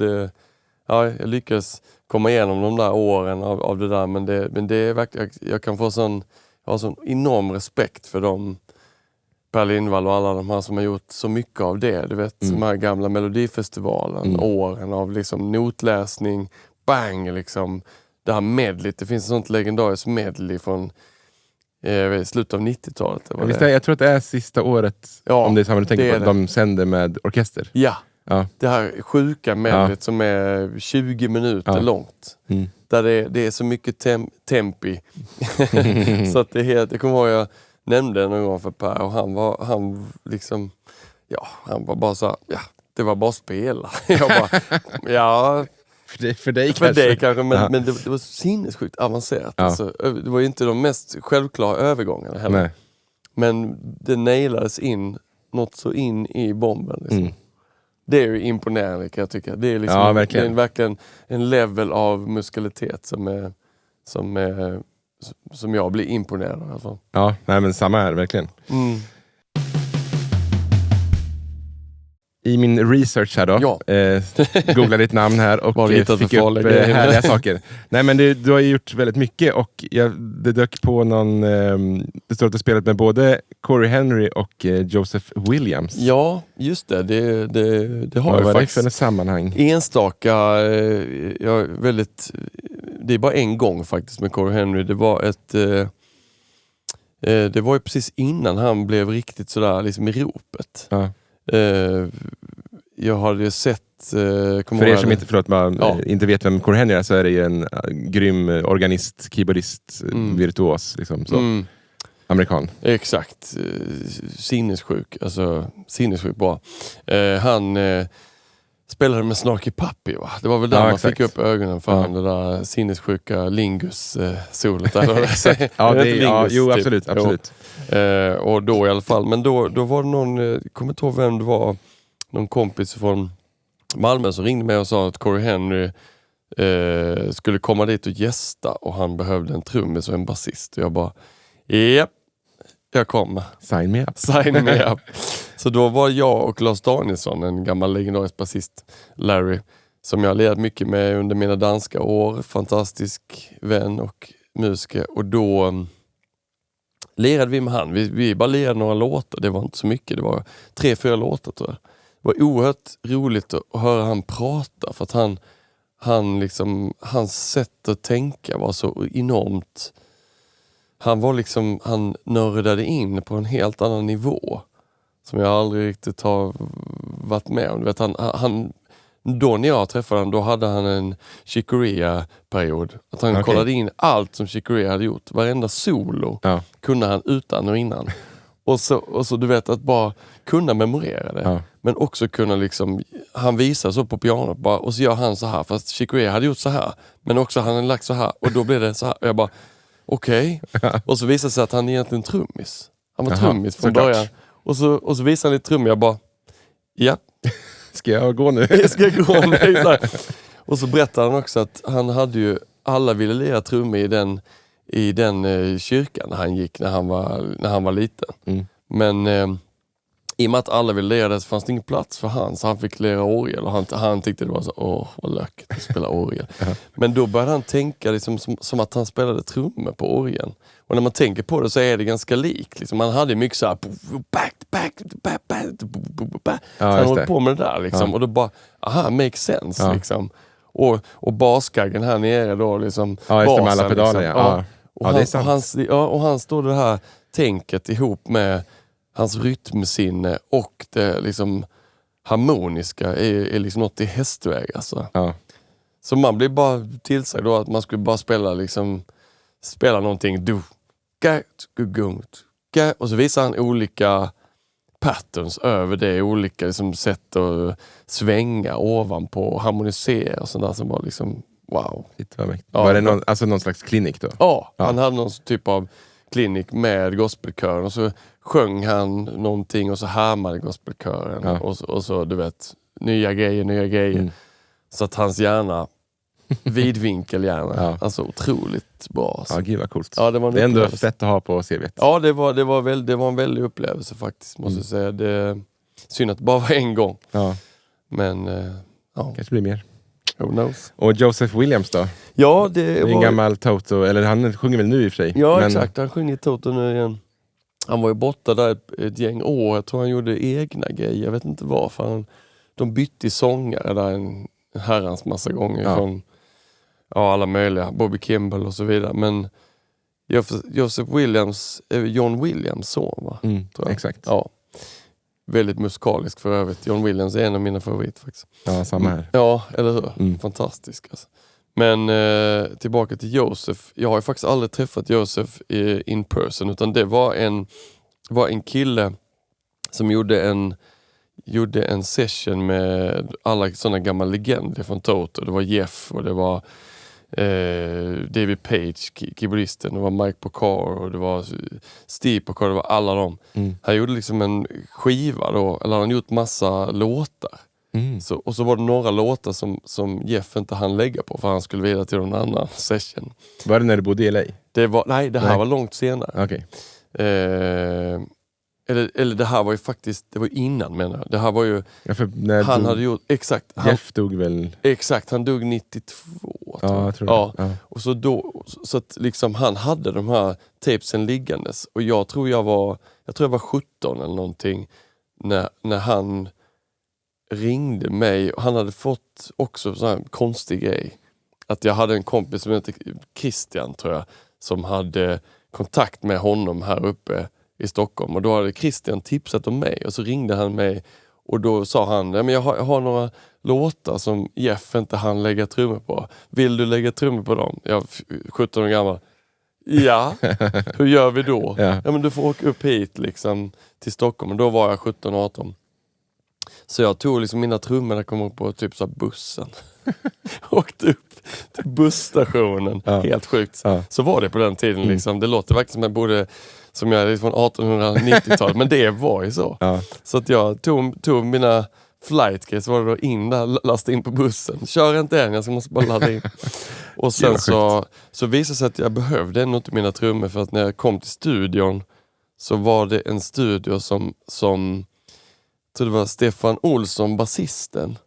jag lyckas komma igenom de där åren av det där, men det är verkligen, jag kan få jag har sån enorm respekt för dem, Per Lindvall och alla de här som har gjort så mycket av det, du vet, de här gamla Melodifestivalen, åren av liksom notläsning, bang liksom, det här medley, det finns ett sånt legendariskt medley från slutet av 90-talet. Jag tror att det är sista året, om det är samma du tänker på, de sänder med orkester. Ja. Det här sjuka medlet som är 20 minuter långt. Där det är så mycket tempi. Så att det är helt, jag kommer ihåg jag nämnde någon gång för Per och han liksom, han var bara så här, det var bara att spela. Jag bara, för dig kanske. Men det var sinnessjukt avancerat. Alltså, det var ju inte de mest självklara övergångarna heller. Nej. Men det nailades in, något så in i bomben liksom. Det är ju imponerande kan jag tycka. Det är liksom verkligen en level av muskalitet som jag blir imponerad av i alla fall. Ja, men samma här, verkligen. I min research här då, googlade ditt namn här och fick upp härliga saker. Nej, men du har ju gjort väldigt mycket och det dök på någon, det står att du spelat med både Corey Henry och Joseph Williams. Ja, just det har jag faktiskt. Vad är det för sammanhang? Enstaka, det är bara en gång faktiskt med Corey Henry. Det var ju precis innan han blev riktigt sådär liksom i ropet. Jag hade ju sett... för er som inte vet vem Corey Henry är, så är det ju en grym organist, keyboardist, virtuos. Liksom, så. Amerikan. Exakt. Sinnessjuk. Alltså, sinnessjuk bra. Han spelade med Snarky Puppy, va? Det var väl där man exakt. fick upp ögonen för det där sinnessjuka Lingus-solet. Jo, absolut. Och då i alla fall. Men då var det någon, jag kommer inte ihåg vem det var, någon kompis från Malmö som ringde mig och sa att Corey Henry skulle komma dit och gästa och han behövde en trummis och en basist. Och jag bara, japp, jag kommer. Sign me up. Sign me up. Så då var jag och Lars Danielsson, en gammal legendarisk basist, Larry, som jag ledat mycket med under mina danska år. Fantastisk vän och musiker. Och då lirade vi med han. Vi bara lirade några låtar. Det var inte så mycket. Det var 3-4 låtar, tror jag. Det var oerhört roligt att höra han prata. För att hans sätt att tänka var så enormt... Han nördade in på en helt annan nivå. Som jag aldrig riktigt har varit med om. Du vet, då när jag träffade honom, då hade han en Chick Corea-period. Att han kollade in allt som Chick Corea hade gjort. Varenda solo kunde han utan och innan. Och så du vet, att bara kunna memorera det. Ja. Men också kunna liksom, han visar så på pianot bara, och så gör han så här. Fast Chick Corea hade gjort så här. Men också han hade lagt så här. Och då blev det så här. Och jag bara, okej. Och så visade det sig att han egentligen trummis. Han var trummis från början. Och så visade han lite trum. Jag bara, ja. Ska jag gå nu? Ska jag gå nu? Och så berättade han också att han hade ju, alla ville lira trummor i den kyrkan när han gick, när han var liten. Mm. Men i och med att alla ville lira det så fanns det ingen plats för han, så han fick lira orgel. Och han tyckte det var så, vad lökigt att spela orgel. Men då började han tänka liksom, som att han spelade trummor på orgeln. Och när man tänker på det så är det ganska likt. Liksom, han hade mycket så här... Så han höll på med det där. Liksom, ja. Och då bara... Aha, makes sense. Ja. Liksom. Och baskaggen här nere då. Liksom, ja, just det, med alla pedaler. Liksom. Ja. Och, det är sant. Och han står det här tänket ihop med hans rytmsinne och det liksom harmoniska är liksom något i hästväg. Alltså. Ja. Så man blir bara tillsagd då att man skulle bara spela någonting. Och så visar han olika patterns över det, olika liksom sätt att svänga ovanpå, harmonisera och sånt där som var liksom wow. Var det någon slags klinik då? Ja, han hade någon typ av klinik med gospelkören och så sjöng han någonting och så härmade gospelkören och så du vet, nya grejer. Mm. Så att hans hjärna vidvinkel gärna. Alltså otroligt bra. Ja, gud vad coolt. Ja, det är ändå fett att ha på CV:t. Ja, det var en väldig upplevelse faktiskt, måste jag säga. Det synd att det bara var en gång. Ja. Men kanske blir mer. Who knows? Och Joseph Williams då? Ja, det var en gammal Toto, eller han sjunger väl nu i och för sig. Ja, men... exakt. Han sjunger Toto nu igen. Han var ju borta där ett gäng år. Jag tror han gjorde egna grejer. Jag vet inte varför. De bytte sångare där en herrans massa gånger från alla möjliga, Bobby Kimball och så vidare. Men Joseph Williams är John Williams son, va? Tror jag. Exakt. Ja. Väldigt musikalisk för övrigt. John Williams är en av mina favoriter faktiskt. Ja, samma här. Ja, eller hur? Fantastisk alltså. Men tillbaka till Joseph. Jag har ju faktiskt aldrig träffat Joseph in person, utan det var en kille som gjorde en session med alla sådana gamla legender från Toto. Det var Jeff och det var David Page, keyboardisten, det var Mike Porcaro och det var Steve Porcaro, det var alla dem. Han gjorde liksom en skiva då, eller han gjort massa låtar. Och så var det några låtar som Jeff inte hann lägga på för han skulle vidare till någon annan session. Var det när du bodde i LA? Det här var långt senare. Okay. Eller det här var ju faktiskt, det var innan, menar jag. Det här var ju, han hade gjort, exakt. Jeff dog väl? Exakt, han dog 92. Ja, jag tror det. Ja. Och så att liksom han hade de här tapesen liggandes. Och jag tror jag var 17 eller någonting när han ringde mig. Och han hade fått också så här en konstig grej. Att jag hade en kompis som heter Christian, tror jag, som hade kontakt med honom här uppe i Stockholm. Och då hade Christian tipsat om mig. Och så ringde han mig. Och då sa han, men jag har några låtar som Jeff inte hann lägga trummor på. Vill du lägga trummor på dem? Jag är 17 år gammal. Ja, hur gör vi då? Ja, men du får åka upp hit liksom till Stockholm. Och då var jag 17-18. Så jag tog liksom mina trummor när jag kom upp på typ så här bussen. Åkte upp till busstationen. Helt sjukt. Så var det på den tiden liksom. Det låter verkligen som jag borde, som jag är från 1890-talet. Men det var ju så. Så att jag tog mina flightcase, var det då in där, lastade in på bussen. Kör inte än, jag måste bara ladda in. Och sen så visade det sig att jag behövde ändå inte mina trummor, för att när jag kom till studion så var det en studio som jag tror det var Stefan Olsson, basisten.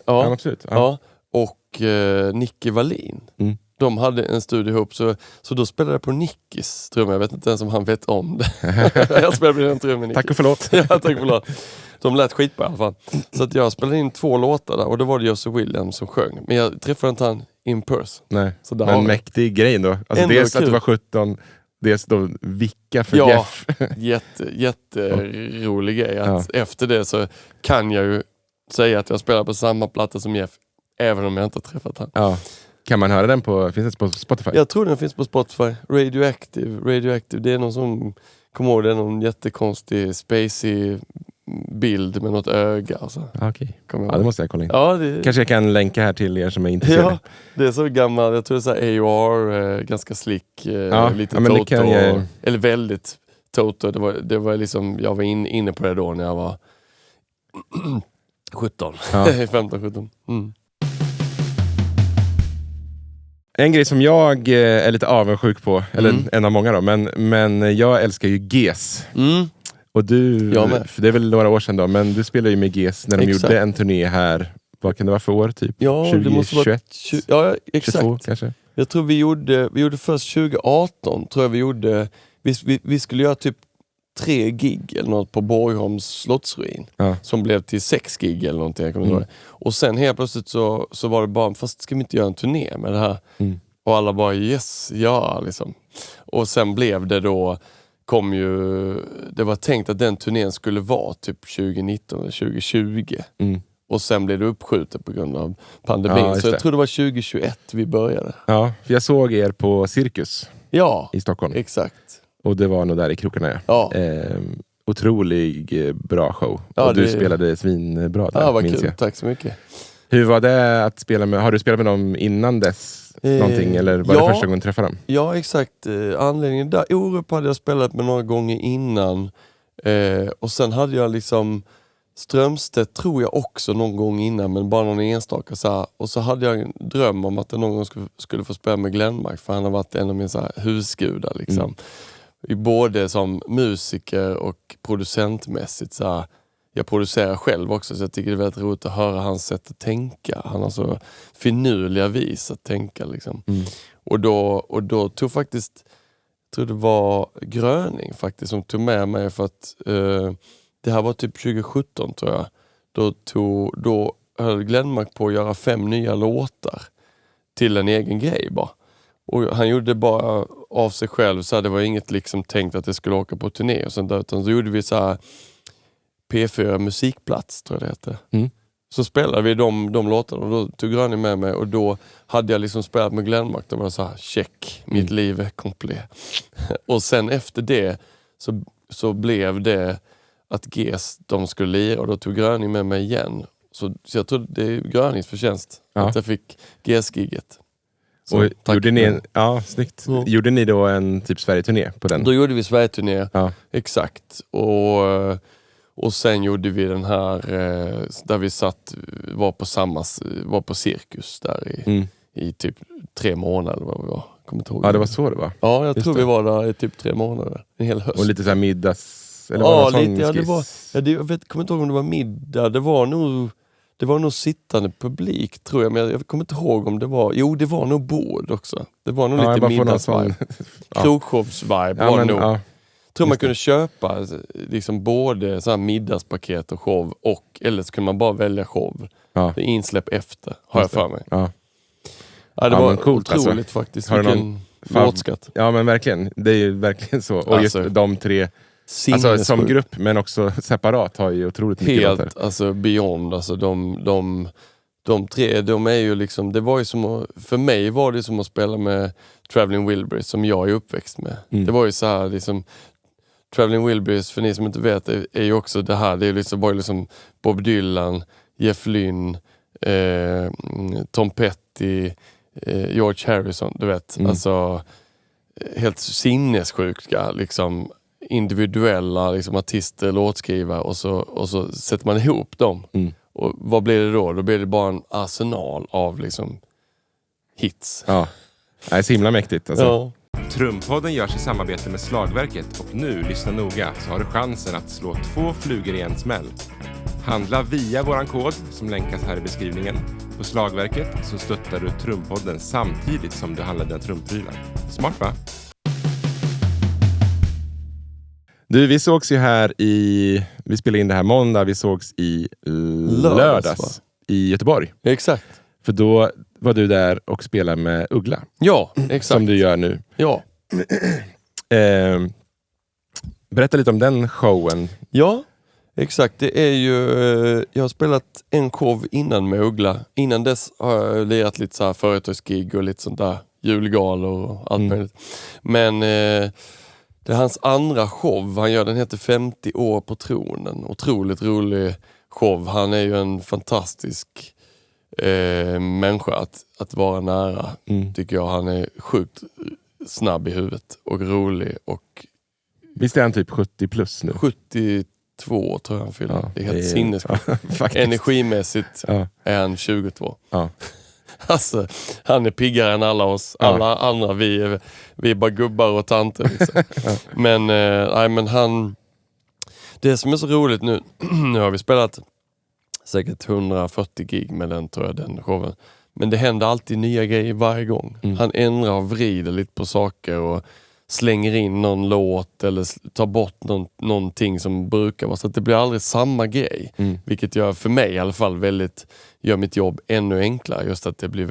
Absolut. Ja. Och Nicky Wallin. De hade en studio ihop, så då spelade jag på Nickis trummor. Jag vet inte ens om han vet om det. Jag spelade på den trummen. Tack och förlåt. Ja, tack och förlåt. De lät skitbra i alla fall. Så att jag spelade in 2 låtar där, och då var det Josse Williams som sjöng. Men jag träffade inte han in person. Nej, så där men mäktig grej då. Alltså dels att du var 17, dels då vicka för Jeff. Jätterolig grej. Att efter det så kan jag ju säga att jag spelar på samma platta som Jeff, även om jag inte har träffat han. Ja. Kan man höra den finns det på Spotify? Jag tror den finns på Spotify. Radioactive, det är någon som, kommer ihåg, det är någon jättekonstig spacey bild med något öga. Alltså. Okej. Det måste jag kolla in. Ja, kanske jag kan länka här till er som är intresserade. Ja, det är så gammal, jag tror det är så här AOR, ganska slick, lite Toto. Eller väldigt Toto. Det var liksom, jag var inne på det då när jag var 17. 15-17. En grej som jag är lite avundsjuk på, eller en av många då, men jag älskar ju GES. Och du, för det är väl några år sedan då, men du spelade ju med GES när de gjorde en turné här. Vad kan det vara för år typ? Ja, 2021? Ja, exakt. 22 kanske? Jag tror vi gjorde först 2018, tror jag vi gjorde, vi skulle göra typ 3 gig eller något på Borgholms slottsruin. Som blev till 6 gig eller någonting. Jag kommer ihåg. Och sen helt plötsligt så var det bara, fast ska vi inte göra en turné med det här? Och alla bara yes, ja liksom. Och sen blev det då, det var tänkt att den turnén skulle vara typ 2019 eller 2020. Och sen blev det uppskjutet på grund av pandemin. Så jag tror det var 2021 vi började. Ja, för jag såg er på Cirkus i Stockholm. Exakt. Och det var nog där i krokarna. Otrolig bra show. Och du spelade svinbra där, vad kul. Tack så mycket. Hur var det att spela med, har du spelat med dem innan dess? Någonting, eller var det första gången du träffade dem? Ja, exakt. Anledningen där, Orup hade jag spelat med några gånger innan. Och sen hade jag liksom Strömstedt tror jag också någon gång innan, men bara någon enstaka så här. Och så hade jag en dröm om att jag någon gång skulle få spela med Glenmark, för han har varit en av mina så här husgudar liksom. Både som musiker och producentmässigt så här. Jag producerar själv också, så jag tycker det är väldigt roligt att höra hans sätt att tänka. Han har så finurliga vis att tänka liksom. Och då tog faktiskt, jag tror det var Gröning faktiskt som tog med mig, för att det här var typ 2017 tror jag. Då höll Glenmark på att göra 5 nya låtar till en egen grej bara. Och han gjorde bara av sig själv, så här, det var inget liksom tänkt att det skulle åka på turné och sånt där, utan så gjorde vi så här P4 musikplats tror jag det hette. Så spelade vi de låtarna, och då tog Gröning med mig, och då hade jag liksom spelat med Glenmark. Då var det så här, check, mitt liv är komplett. Och sen efter det så blev det att GES, de skulle lira, och då tog Gröning med mig igen. Så jag tror det är Grönings förtjänst att jag fick GES-giget. Och gjorde ni snyggt. Gjorde ni då en typ Sverige-turné på den? Då gjorde vi Sverige-turné, exakt. Och sen gjorde vi den här där vi var på Cirkus där i typ 3 månader vad vi var. Kommer inte ihåg. Ja, det var så det var. Ja, jag tror vi var där i typ 3 månader. En hel höst. Och lite så här middags... Eller var det lite, det var... Jag kommer inte ihåg om det var middag. Det var nog sittande publik tror jag. Men jag kommer inte ihåg om det var... Jo, det var nog bord också. Det var nog lite middagsvibe. Krogshowsvibe var nog. Ja. Tror man kunde köpa liksom både så här middagspaket och show, eller så kunde man bara välja show. Det insläpp efter, har jag för mig. Det var coolt, otroligt alltså. Faktiskt. Vilken låtskatt. Ja, men verkligen. Det är ju verkligen så. Och just de 3, alltså, som grupp, men också separat, har ju otroligt mycket låtar. Helt, alltså beyond. Alltså, de 3, de är ju liksom, det var ju som för mig var det som att spela med Traveling Wilburys, som jag är uppväxt med. Det var ju så här liksom, Traveling Wilburys, för ni som inte vet, är ju också det här. Det är liksom Bob Dylan, Jeff Lynne, Tom Petty, George Harrison, du vet. Alltså helt sinnessjuka liksom individuella liksom, artister, låtskrivare och så sätter man ihop dem. Och vad blir det då? Då blir det bara en arsenal av liksom hits. Ja, det är så himla mäktigt. Alltså. Ja. Trumpodden görs i samarbete med Slagverket och nu, lyssna noga, så har du chansen att slå 2 flugor i en smäll. Handla via våran kod som länkas här i beskrivningen. På Slagverket så stöttar du Trumpodden samtidigt som du handlar dina trumprylar. Smart va? Du, vi sågs ju här vi spelade in det här måndag, vi sågs i lördags i Göteborg. Exakt. För då var du där och spelade med Uggla. Ja, exakt. Som du gör nu. Ja. Berätta lite om den showen. Ja, exakt. Det är ju, jag har spelat en show innan med Uggla. Innan dess har jag lirat lite så här företagsgig och lite sånt där julgalor och allt möjligt. Men det är hans andra show. Han gör, den heter 50 år på tronen. Otroligt rolig show. Han är ju en fantastisk människa att vara nära, tycker jag. Han är sjukt snabb i huvudet och rolig. Och visst är han typ 70 plus nu? 72 tror jag han fyller. Ja, det är helt sinnessjukt. Energimässigt är han 22. Ja. Alltså, han är piggare än alla oss. Alla andra, vi är bara gubbar och tanter. Liksom. Men han... Det som är så roligt nu har vi spelat säkert 140 gig med den, tror jag, den showen. Men det händer alltid nya grejer varje gång. Han ändrar och vrider lite på saker och slänger in någon låt eller tar bort någonting som brukar vara, så att det blir aldrig samma grej. Vilket gör, för mig i alla fall, gör mitt jobb ännu enklare. Just att det blir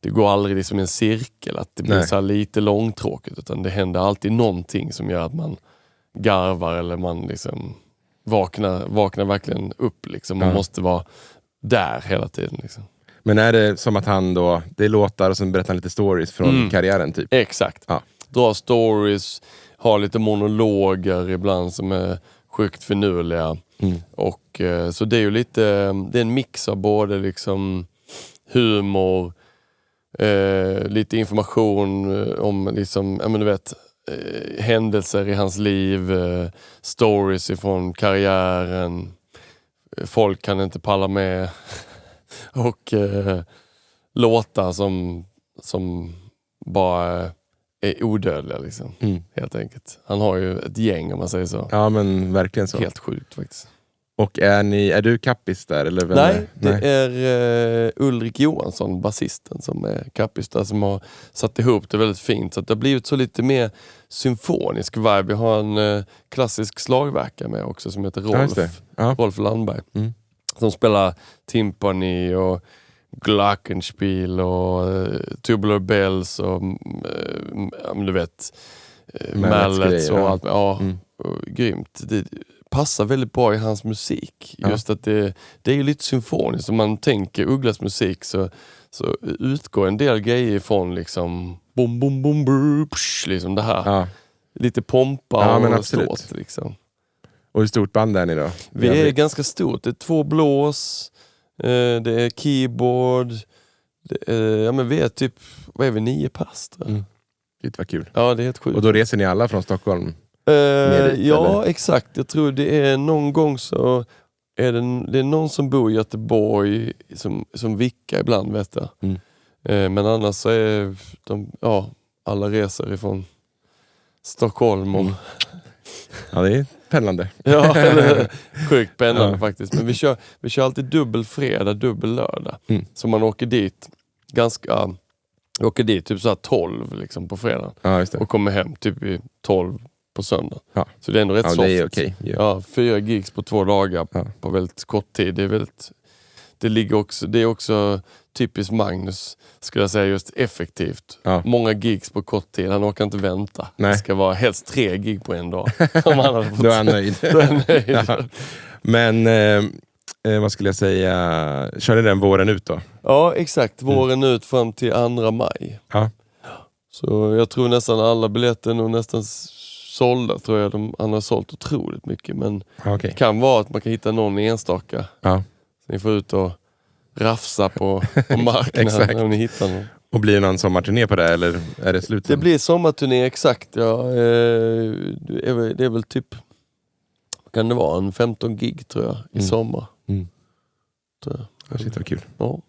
det går aldrig liksom en cirkel, att det blir så här lite långtråkigt, utan det händer alltid någonting som gör att man garvar eller man liksom vaknar verkligen upp liksom. Man måste vara där hela tiden liksom. Men är det som att han då, det låtar och sen berättar han lite stories från karriären typ? Exakt. Ja. Drar stories, har lite monologer ibland som är sjukt finurliga. Och så det är ju lite, det är en mix av både liksom humor, lite information om liksom, ja men du vet, händelser i hans liv, stories ifrån karriären, folk kan inte palla med och låtar som bara är odödliga liksom, helt enkelt. Han har ju ett gäng, om man säger så. Ja, men verkligen så. Helt sjukt faktiskt. Och är du kappis där? Eller vem Nej, det är Ulrik Johansson, basisten, som är kappis där, som har satt ihop det väldigt fint. Så att det har blivit så lite mer symfonisk vibe. Vi har en klassisk slagverkare med också som heter Rolf Landberg. Som spelar timpani och glockenspiel och tubular bells och du vet, mallets och allt. Ja, grymt. Det passar väldigt bra i hans musik. Just att det är ju lite symfoniskt. Om man tänker Ugglas musik så utgår en del grejer ifrån liksom bom bom bom bom, liksom det här. Ja. Lite pompa och ståt liksom. Och hur stort band är ni då? Vi är ganska stort. Det är 2 blås, det är keyboard, det är, men vi är typ, vad är vi, 9 pass? Det var kul. Ja, det är helt sjukt. Och då reser ni alla från Stockholm? Ja, eller? Exakt. Jag tror det är någon gång så är det är någon som bor i Göteborg som vickar ibland, vet jag. Men annars så är alla resor ifrån Stockholm och... Ja, det är spännande. Ja, sjukt spännande faktiskt. Men vi kör alltid dubbel fredag, dubbel lördag. Så man åker dit typ så här 12 liksom på fredag. Ja, just det. Och kommer hem typ i 12 på söndag. Ja. Så det är ändå rätt soft. Det är okej. Ja, 4 gigs på 2 dagar på väldigt kort tid. Det är också typiskt Magnus, skulle jag säga, just effektivt. Ja. Många gigs på kort tid, han orkar inte vänta. Nej. Det ska vara helst 3 gig på en dag. Då är han nöjd. Ja. Men vad skulle jag säga, kör ni den våren ut då? Ja, exakt. Våren ut fram till 2 maj. Ja. Så jag tror nästan alla biljetter är nog nästan sålda, tror jag. Han har sålt otroligt mycket, men Okay. det kan vara att man kan hitta någon enstaka. Ja. Så ni får ut och rafsa på marknaden om ni hittar någon. Och blir det någon sommarturné på det, eller är det slut? Det blir sommarturné, exakt. Ja, det är väl typ, kan det vara en 15 gig tror jag i sommar. Shit, vad kul. Ja.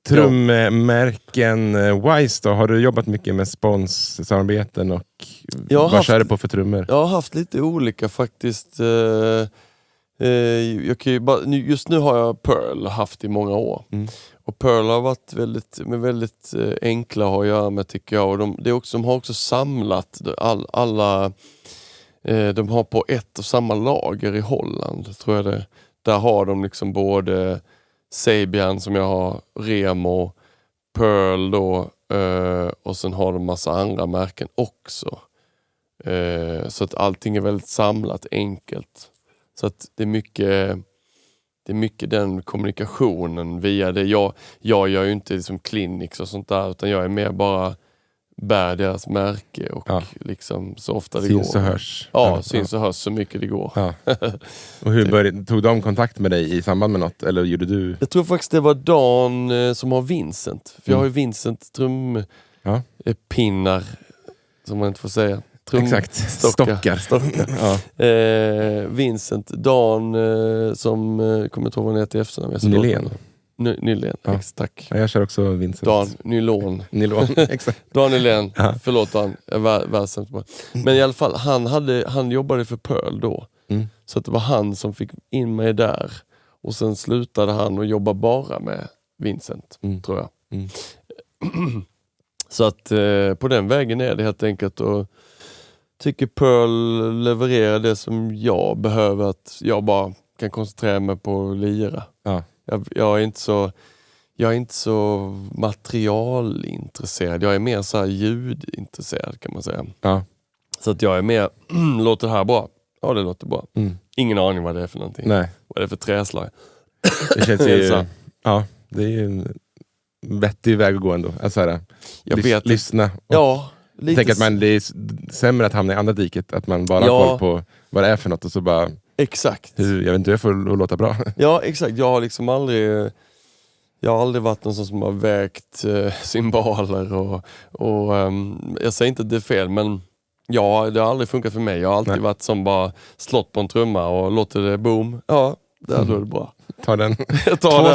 Trummärken Wise då, har du jobbat mycket med sponssamarbeten och vad kör du på för trummor? Jag har haft lite olika faktiskt. Jag kan ju bara, just nu har jag Pearl haft i många år. Och Pearl har varit väldigt enkla att ha att göra med, tycker jag. Och de har också samlat alla de har på ett och samma lager i Holland, tror jag det. Där har de liksom både Sabian som jag har, Remo, Pearl då, och sen har de massa andra märken också. Så att allting är väldigt samlat, enkelt. Så att det är mycket den kommunikationen via det. Jag gör ju inte liksom clinics och sånt där, utan jag är mer bara bär deras märke och liksom så ofta det går. Syns och hörs. Ja, syns och hörs så mycket det går. Ja. Och hur tog de kontakt med dig i samband med något? Eller gjorde du? Jag tror faktiskt det var Dan som har Vincent. För jag har ju Vincent trumpinnar, som man inte får säga. Exakt, stockar. Ja. Vincent, Dan som kommer inte ihåg vad han heter i efternamn. Nylén, tack. Ja, jag kör också Vincent. Dan, Nylon, exakt. Dan Nylén, förlåt Dan, men i alla fall, han jobbade för Pearl då. Så att det var han som fick in mig där. Och sen slutade han och jobba bara med Vincent, tror jag. Så att på den vägen är det helt enkelt. Och tycker Pearl levererar det som jag behöver, att jag bara kan koncentrera mig på att lira. Ja. Jag är inte så materialintresserad. Jag är mer så här ljudintresserad, kan man säga. Ja. Så att jag är mer, låter det här bra? Ja, det låter bra. Ingen aning vad det är för någonting. Nej. Vad är det för träslag? Det känns ju, det är ju en vettig väg att gå ändå. Alltså lyssna. Ja. Tänk att det är sämre att hamna i andra diket. Att man bara har koll på vad det är för något och så bara... Exakt. Jag vet inte, jag får låta bra. Ja, exakt. Jag har liksom aldrig varit någon som har vägt cymbaler och jag säger inte att det är fel, men det har aldrig funkat för mig. Jag har alltid varit som bara slått på en trumma och låter det boom. Ja, då är det bra. Ta den. Två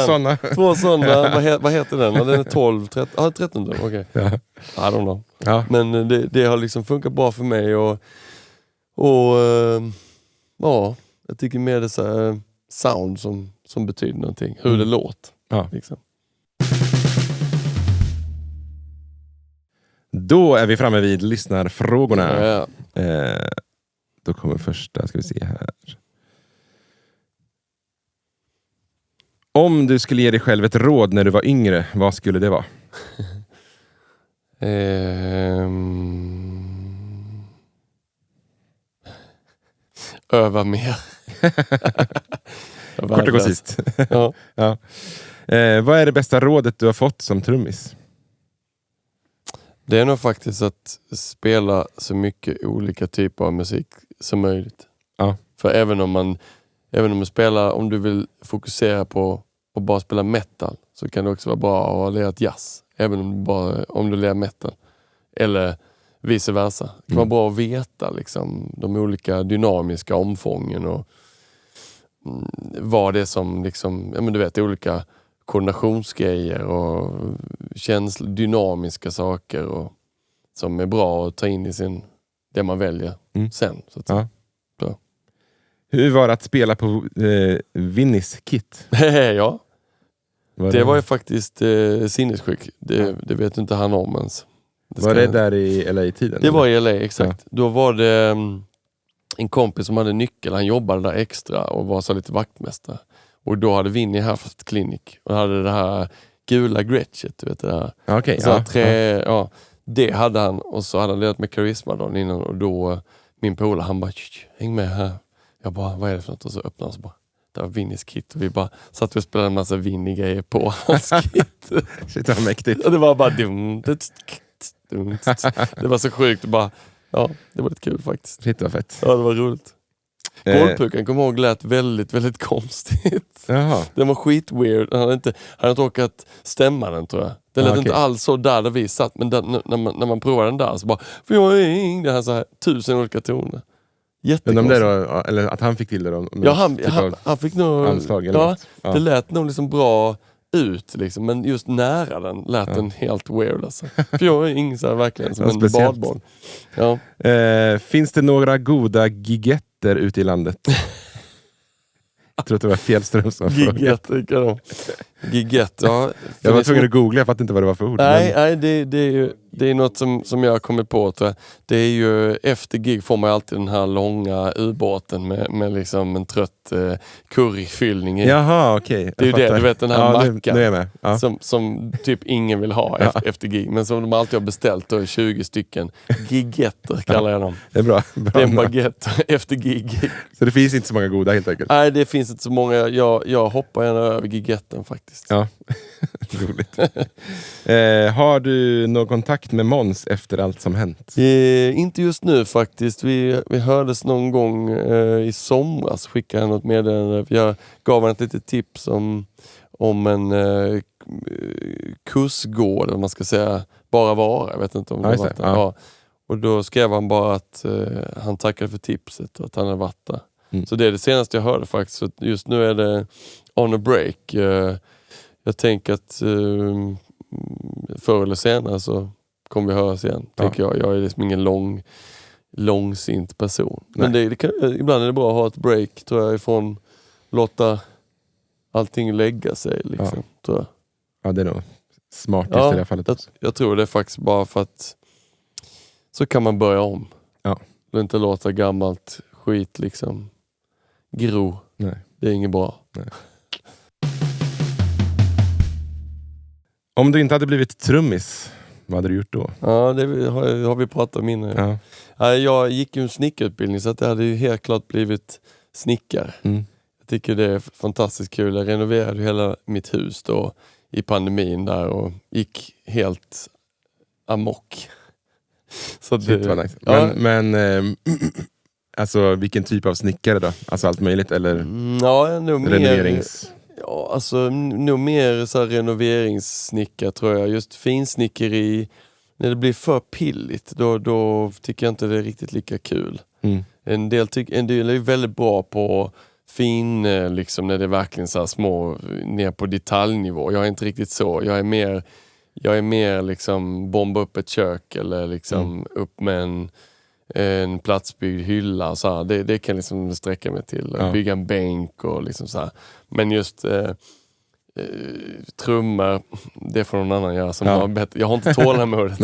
sådana. Vad heter den? Den är 12, 13. 13 okej. Okay. Ja. I don't know. Ja. Men det har liksom funkat bra för mig och jag tycker mer det är så här sound som betyder någonting. Hur det låter. Ja. Liksom. Då är vi framme vid lyssnarfrågorna. Ja. Då kommer första, ska vi se här. Om du skulle ge dig själv ett råd när du var yngre, vad skulle det vara? Öva mer. Kort och koncist. Ja. Ja. Vad är det bästa rådet du har fått som trummis? Det är nog faktiskt att spela så mycket olika typer av musik som möjligt. Ja. För även om du spelar, om du vill fokusera på att bara spela metal, så kan det också vara bra att ha lärt jazz. Även om du lär metal. Eller vice versa. Det kan vara bra att veta liksom, de olika dynamiska omfången och vad det är som liksom, ja men du vet, olika koordinationsgrejer och dynamiska saker och som är bra att ta in i det man väljer sen. Så att ja. Hur var det att spela på Vinnies kit? Ja. Det var ju faktiskt sinnessjuk. Det vet inte han om ens. Var det där i LA-tiden? Det var i LA, exakt. Ja. Då var det en kompis som hade nyckel. Han jobbade där extra och var så lite vaktmästare. Och då hade Vinnie haft klinik. Och hade det här gula Gretchet, du vet det här. Okay, det hade han. Och så hade han ledat med Karisma dagen innan. Och då, min polare, han bara, häng med här. Jag bara, vad är det för något? Och så öppnade han så bara, det var Vinnys kit och vi bara satt och spelade en massa Vinny-grejer på hans kit. Shit, vad mäktigt. Och det var bara det var så sjukt. Bara, ja, det var lite kul faktiskt. Shit, vad fett. Ja, det var roligt. Golvpucken, kommer ihåg, lät väldigt, väldigt konstigt. Jaha. Den var skitweird. Han hade inte orkat stämma den, tror jag. Den lät inte alls så där vi satt. Men när man provade den där så bara... Det här så här 1000 olika toner. Men de då, eller att han fick till det då? Ja, han fick nog... Anslag eller ja, ja, det lät nog liksom bra ut liksom, men just nära den lät den helt weird alltså. För jag är ingen så här verkligen som en badboll. Ja. Finns det några goda gigetter ute i landet? Jag tror att det var Fjällström som frågade. Gigett, ja. Jag var tvungen att googla, jag fattade inte vad det var för ord. Nej, det är något som jag har kommit på. Tror jag. Det är ju, efter gig får man alltid den här långa ubåten med liksom en trött curryfyllning i. Jaha, okej. Det är ju det, du vet den här mackan nu är jag med. Ja. Som typ ingen vill ha efter gig. Men som de alltid har beställt, då är 20 stycken. Gigetter kallar jag dem. Det är bra. Det är en baguette efter gig. Så det finns inte så många goda helt enkelt? Nej, det finns inte så många. Jag hoppar gärna över gigetten faktiskt. Ja, roligt. Har du någon kontakt med Måns efter allt som hänt? Inte just nu faktiskt. Vi hördes någon gång i somras. Skickade han något meddelande. Jag gav honom ett litet tips om en kursgård, eller man ska säga, bara vara. Jag vet inte om det var det. Ja. Och då skrev han bara att han tackade för tipset och att han hade varit där. Så det är det senaste jag hörde faktiskt. Så just nu är det on a break. Jag tänker att förr eller senare så kommer vi höras igen. Tänker jag är liksom ingen långsint person. Men ibland är det bra att ha ett break, tror jag, ifrån låta allting lägga sig. Liksom, tror jag. Ja, det är nog smartast i det här fallet. Jag tror det är faktiskt bara för att så kan man börja om. Ja. Och inte låta gammalt skit liksom gro. Nej. Det är inget bra. Nej. Om du inte hade blivit trummis, vad hade du gjort då? Ja, det har vi pratat om innan. Ja. Jag gick ju en snickarutbildning, så att det hade ju helt klart blivit snickare. Jag tycker det är fantastiskt kul. Jag renoverade hela mitt hus då i pandemin där och gick helt amok. Så Shit, vad nice. Men alltså vilken typ av snickare då? Alltså allt möjligt eller renoverings... Ja, alltså nog mer så här renoveringssnickare, tror jag. Just finsnickeri, när det blir för pilligt, då tycker jag inte det är riktigt lika kul. En del är väldigt bra på fin, liksom, när det är verkligen så här små, ner på detaljnivå. Jag är inte riktigt så. Jag är mer liksom bomba upp ett kök eller liksom upp med en platsbyggd hylla. Så här. Det kan liksom sträcka mig till. Bygga en bänk och liksom så här. Men just trummor, det får någon annan göra som har bättre. Jag har inte tålamodet.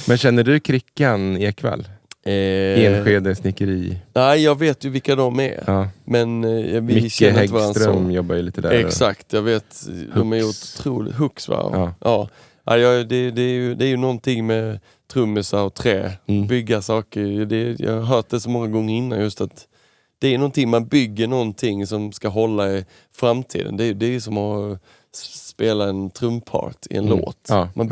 Men känner du Krickan Ekvall? Enskede snickeri. Nej, jag vet ju vilka de är. Ja. Men vi Micke känner inte varandra så. Häggström jobbar ju lite där. Exakt, jag vet. De har gjort otroligt. Hooks, va? Ja. Det är ju någonting med trummisar och trä. Bygga saker. Jag har hört det så många gånger innan, just att det är någonting, man bygger någonting som ska hålla i framtiden. Det är som att spela en trumpart i en låt. Ja, man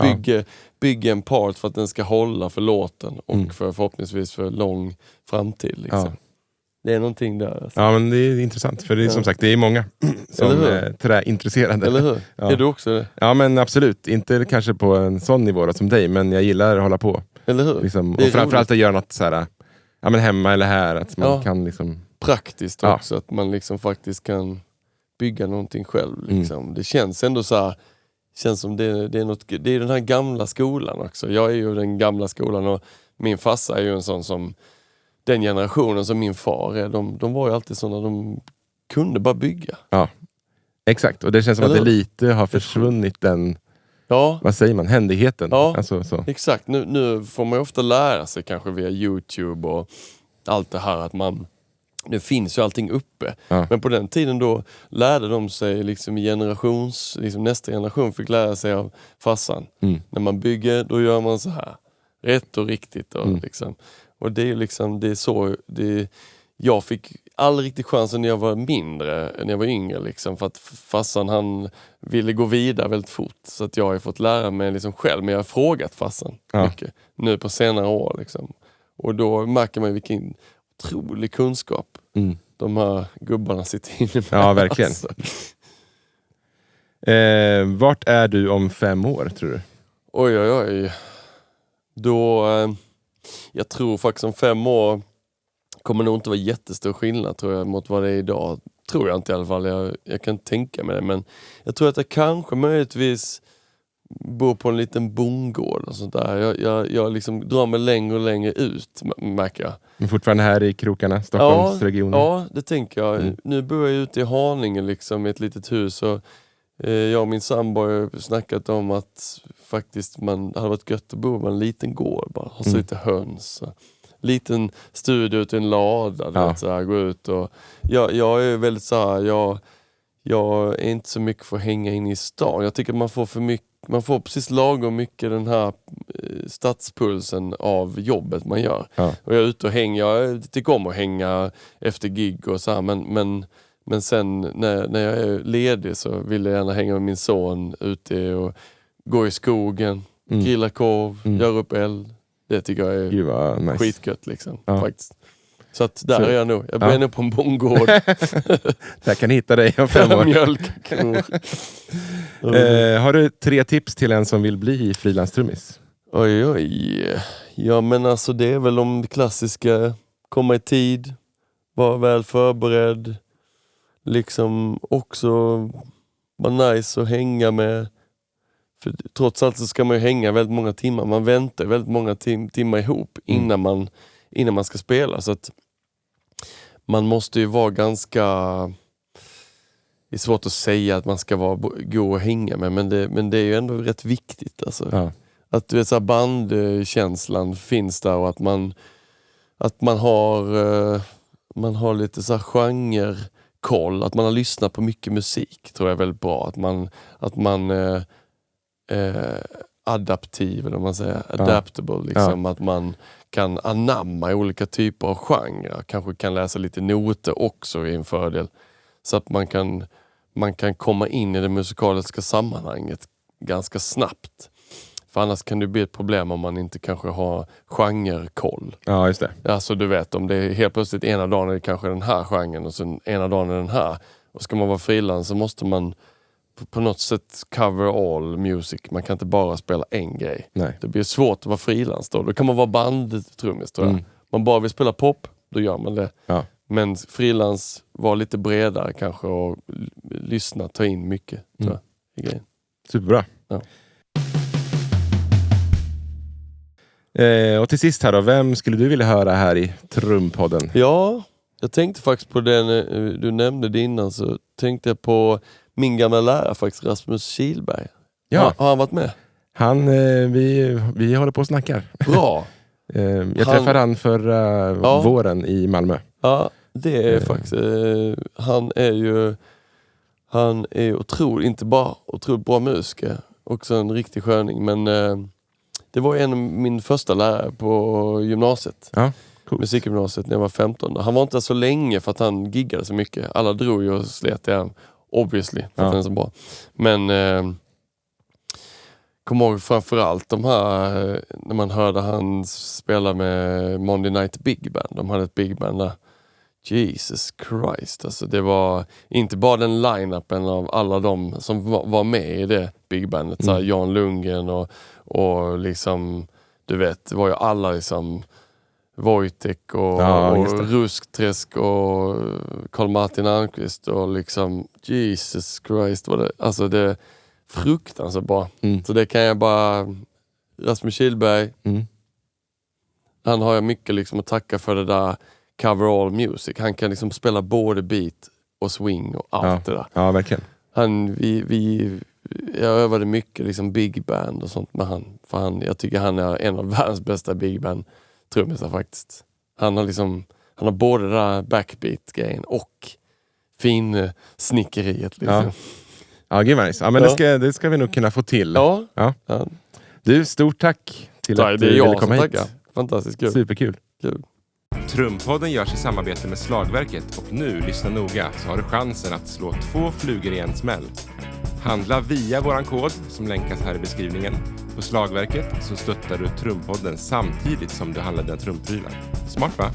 bygger en part för att den ska hålla för låten och förhoppningsvis för lång framtid. Liksom. Ja. Det är någonting där. Alltså. Ja, men det är intressant. För det är som sagt, det är många som är träintresserade. Eller hur? Ja. Är du också det? Ja, men absolut. Inte kanske på en sån nivå då, som dig, men jag gillar att hålla på. Eller hur? Liksom. Och framförallt att göra något så här, ja, men hemma eller här. Att man kan liksom... Praktiskt också, att man liksom faktiskt kan bygga någonting själv. Liksom. Det känns ändå så här, känns som det är den här gamla skolan också. Jag är ju den gamla skolan och min farsa är ju en sån som den generationen som min far är. De var ju alltid såna, de kunde bara bygga. Ja, exakt. Och det känns som att det lite har försvunnit den, vad säger man, händigheten. Ja, alltså, så. Exakt. Nu får man ju ofta lära sig kanske via YouTube och allt det här att det finns ju allting uppe. Ja. Men på den tiden då lärde de sig liksom nästa generation fick lära sig av farsan. När man bygger, då gör man så här. Rätt och riktigt. Och, liksom. Och det är liksom, det är så, jag fick aldrig riktigt chansen när jag var mindre, när jag var yngre liksom, för att farsan han ville gå vidare väldigt fort, så att jag har fått lära mig liksom själv, men jag har frågat farsan mycket nu på senare år liksom. Och då märker man vilken otrolig kunskap de här gubbarna sitter inne med. Ja, verkligen. Alltså. Vart är du om 5 år, tror du? Oj. Då, jag tror faktiskt om 5 år kommer nog inte vara jättestor skillnad, tror jag, mot vad det är idag. Tror jag inte i alla fall. Jag kan tänka mig det, men jag tror att jag kanske möjligtvis bor på en liten bondgård och sånt där. Jag liksom drar mig längre och längre ut, märker jag. Men fortfarande här i krokarna, Stockholmsregionen? Ja, det tänker jag. Nu bor jag ute i Haninge liksom, i ett litet hus, och jag och min sambo har snackat om att faktiskt man hade varit gött att bo på en liten gård, bara ha så lite höns, liten studio ut i en lada, vet, så här, gå ut, och jag är väldigt så här, jag är inte så mycket för att hänga in i stan. Jag tycker man får för mycket, man får precis lagom mycket den här stadspulsen av jobbet man gör. Och jag är ute och hänger, jag tycker om att hänga efter gig och så här, men sen när jag är ledig så vill jag gärna hänga med min son ute och gå i skogen, grilla korv, göra upp eld. Det tycker jag är nice. Skitgött liksom, faktiskt. Så att där är jag nog. Jag bor nog på en bondgård. Där kan ni hitta dig om 5 år. Mjölkkor. Har du 3 tips till en som vill bli frilanstrummis? Oj. Ja, men alltså det är väl om det klassiska: komma i tid, vara väl förberedd, liksom också vara nice att hänga med. För trots allt så ska man ju hänga väldigt många timmar. Man väntar väldigt många timmar ihop innan man ska spela. Så att man måste ju vara ganska... Det är svårt att säga att man ska gå och hänga med, men det är ju ändå rätt viktigt. Alltså. Att du vet, så här, bandkänslan finns där, och att man har lite så här genrekoll. Att man har lyssnat på mycket musik, tror jag är väldigt bra. Att man adaptiv, eller man säger adaptable, liksom, att man kan anamma olika typer av genre, kanske kan läsa lite noter också är en fördel, så att man kan komma in i det musikaliska sammanhanget ganska snabbt, för annars kan det bli ett problem om man inte kanske har genrekoll. Ja, just det. Alltså du vet, om det är helt plötsligt ena dagen är det kanske den här genren och sen ena dagen är den här, och ska man vara frilans så måste man på något sätt cover all music. Man kan inte bara spela en grej. Nej. Det blir svårt att vara frilans då. Då kan man vara bandtrummis, tror jag. Man bara vill spela pop, då gör man det. Ja. Men frilans var lite bredare kanske, och lyssna, ta in mycket, tror jag, i grejen. Superbra. Ja. Och till sist här då, vem skulle du vilja höra här i Trumpodden? Ja, jag tänkte faktiskt på det när du nämnde det innan, så tänkte jag på min gamla lärare faktiskt, Rasmus Kihlberg. Ja. Har han varit med? Vi håller på och snackar. Bra. Jag träffade han förra våren i Malmö. Ja, det är faktiskt... Han är otroligt, inte bara otroligt bra musiker, också en riktig sköning, men det var en av min första lärare på gymnasiet. Ja. Cool. Musikgymnasiet när jag var 15. Han var inte så länge för att han giggade så mycket. Alla drog ju och slet i han, obviously, för att han är så bra. Men kom ihåg framförallt de här, när man hörde han spela med Monday Night Big Band. De hade ett big band där. Jesus Christ, alltså det var inte bara den line-upen av alla de som var med i det big bandet, så här Jan Lundgren och liksom, du vet, det var ju alla liksom Wojtek och Ruskträsk och Carl Martin Almqvist, och liksom Jesus Christ, var det, alltså det fruktansvärt bra. Så det kan jag bara, Rasmus Kihlberg, han har jag mycket liksom att tacka för det där cover all music. Han kan liksom spela både beat och swing och allt det där. Ja, verkligen. Jag övade mycket liksom big band och sånt med han. För jag tycker han är en av världens bästa big band trummisar faktiskt. Han har både det där backbeat-grejen och fin snickeriet liksom. Ja, gud vad nice. Ja, men det ska vi nog kunna få till. Ja. Du, stort tack till att du ville komma hit. Fantastiskt kul. Superkul. Kul. Trumpodden görs i samarbete med Slagverket och nu, lyssna noga, så har du chansen att slå 2 flugor i en smäll. Handla via våran kod som länkas här i beskrivningen på Slagverket, så stöttar du Trumpodden samtidigt som du handlar dina trumprylar. Smart va?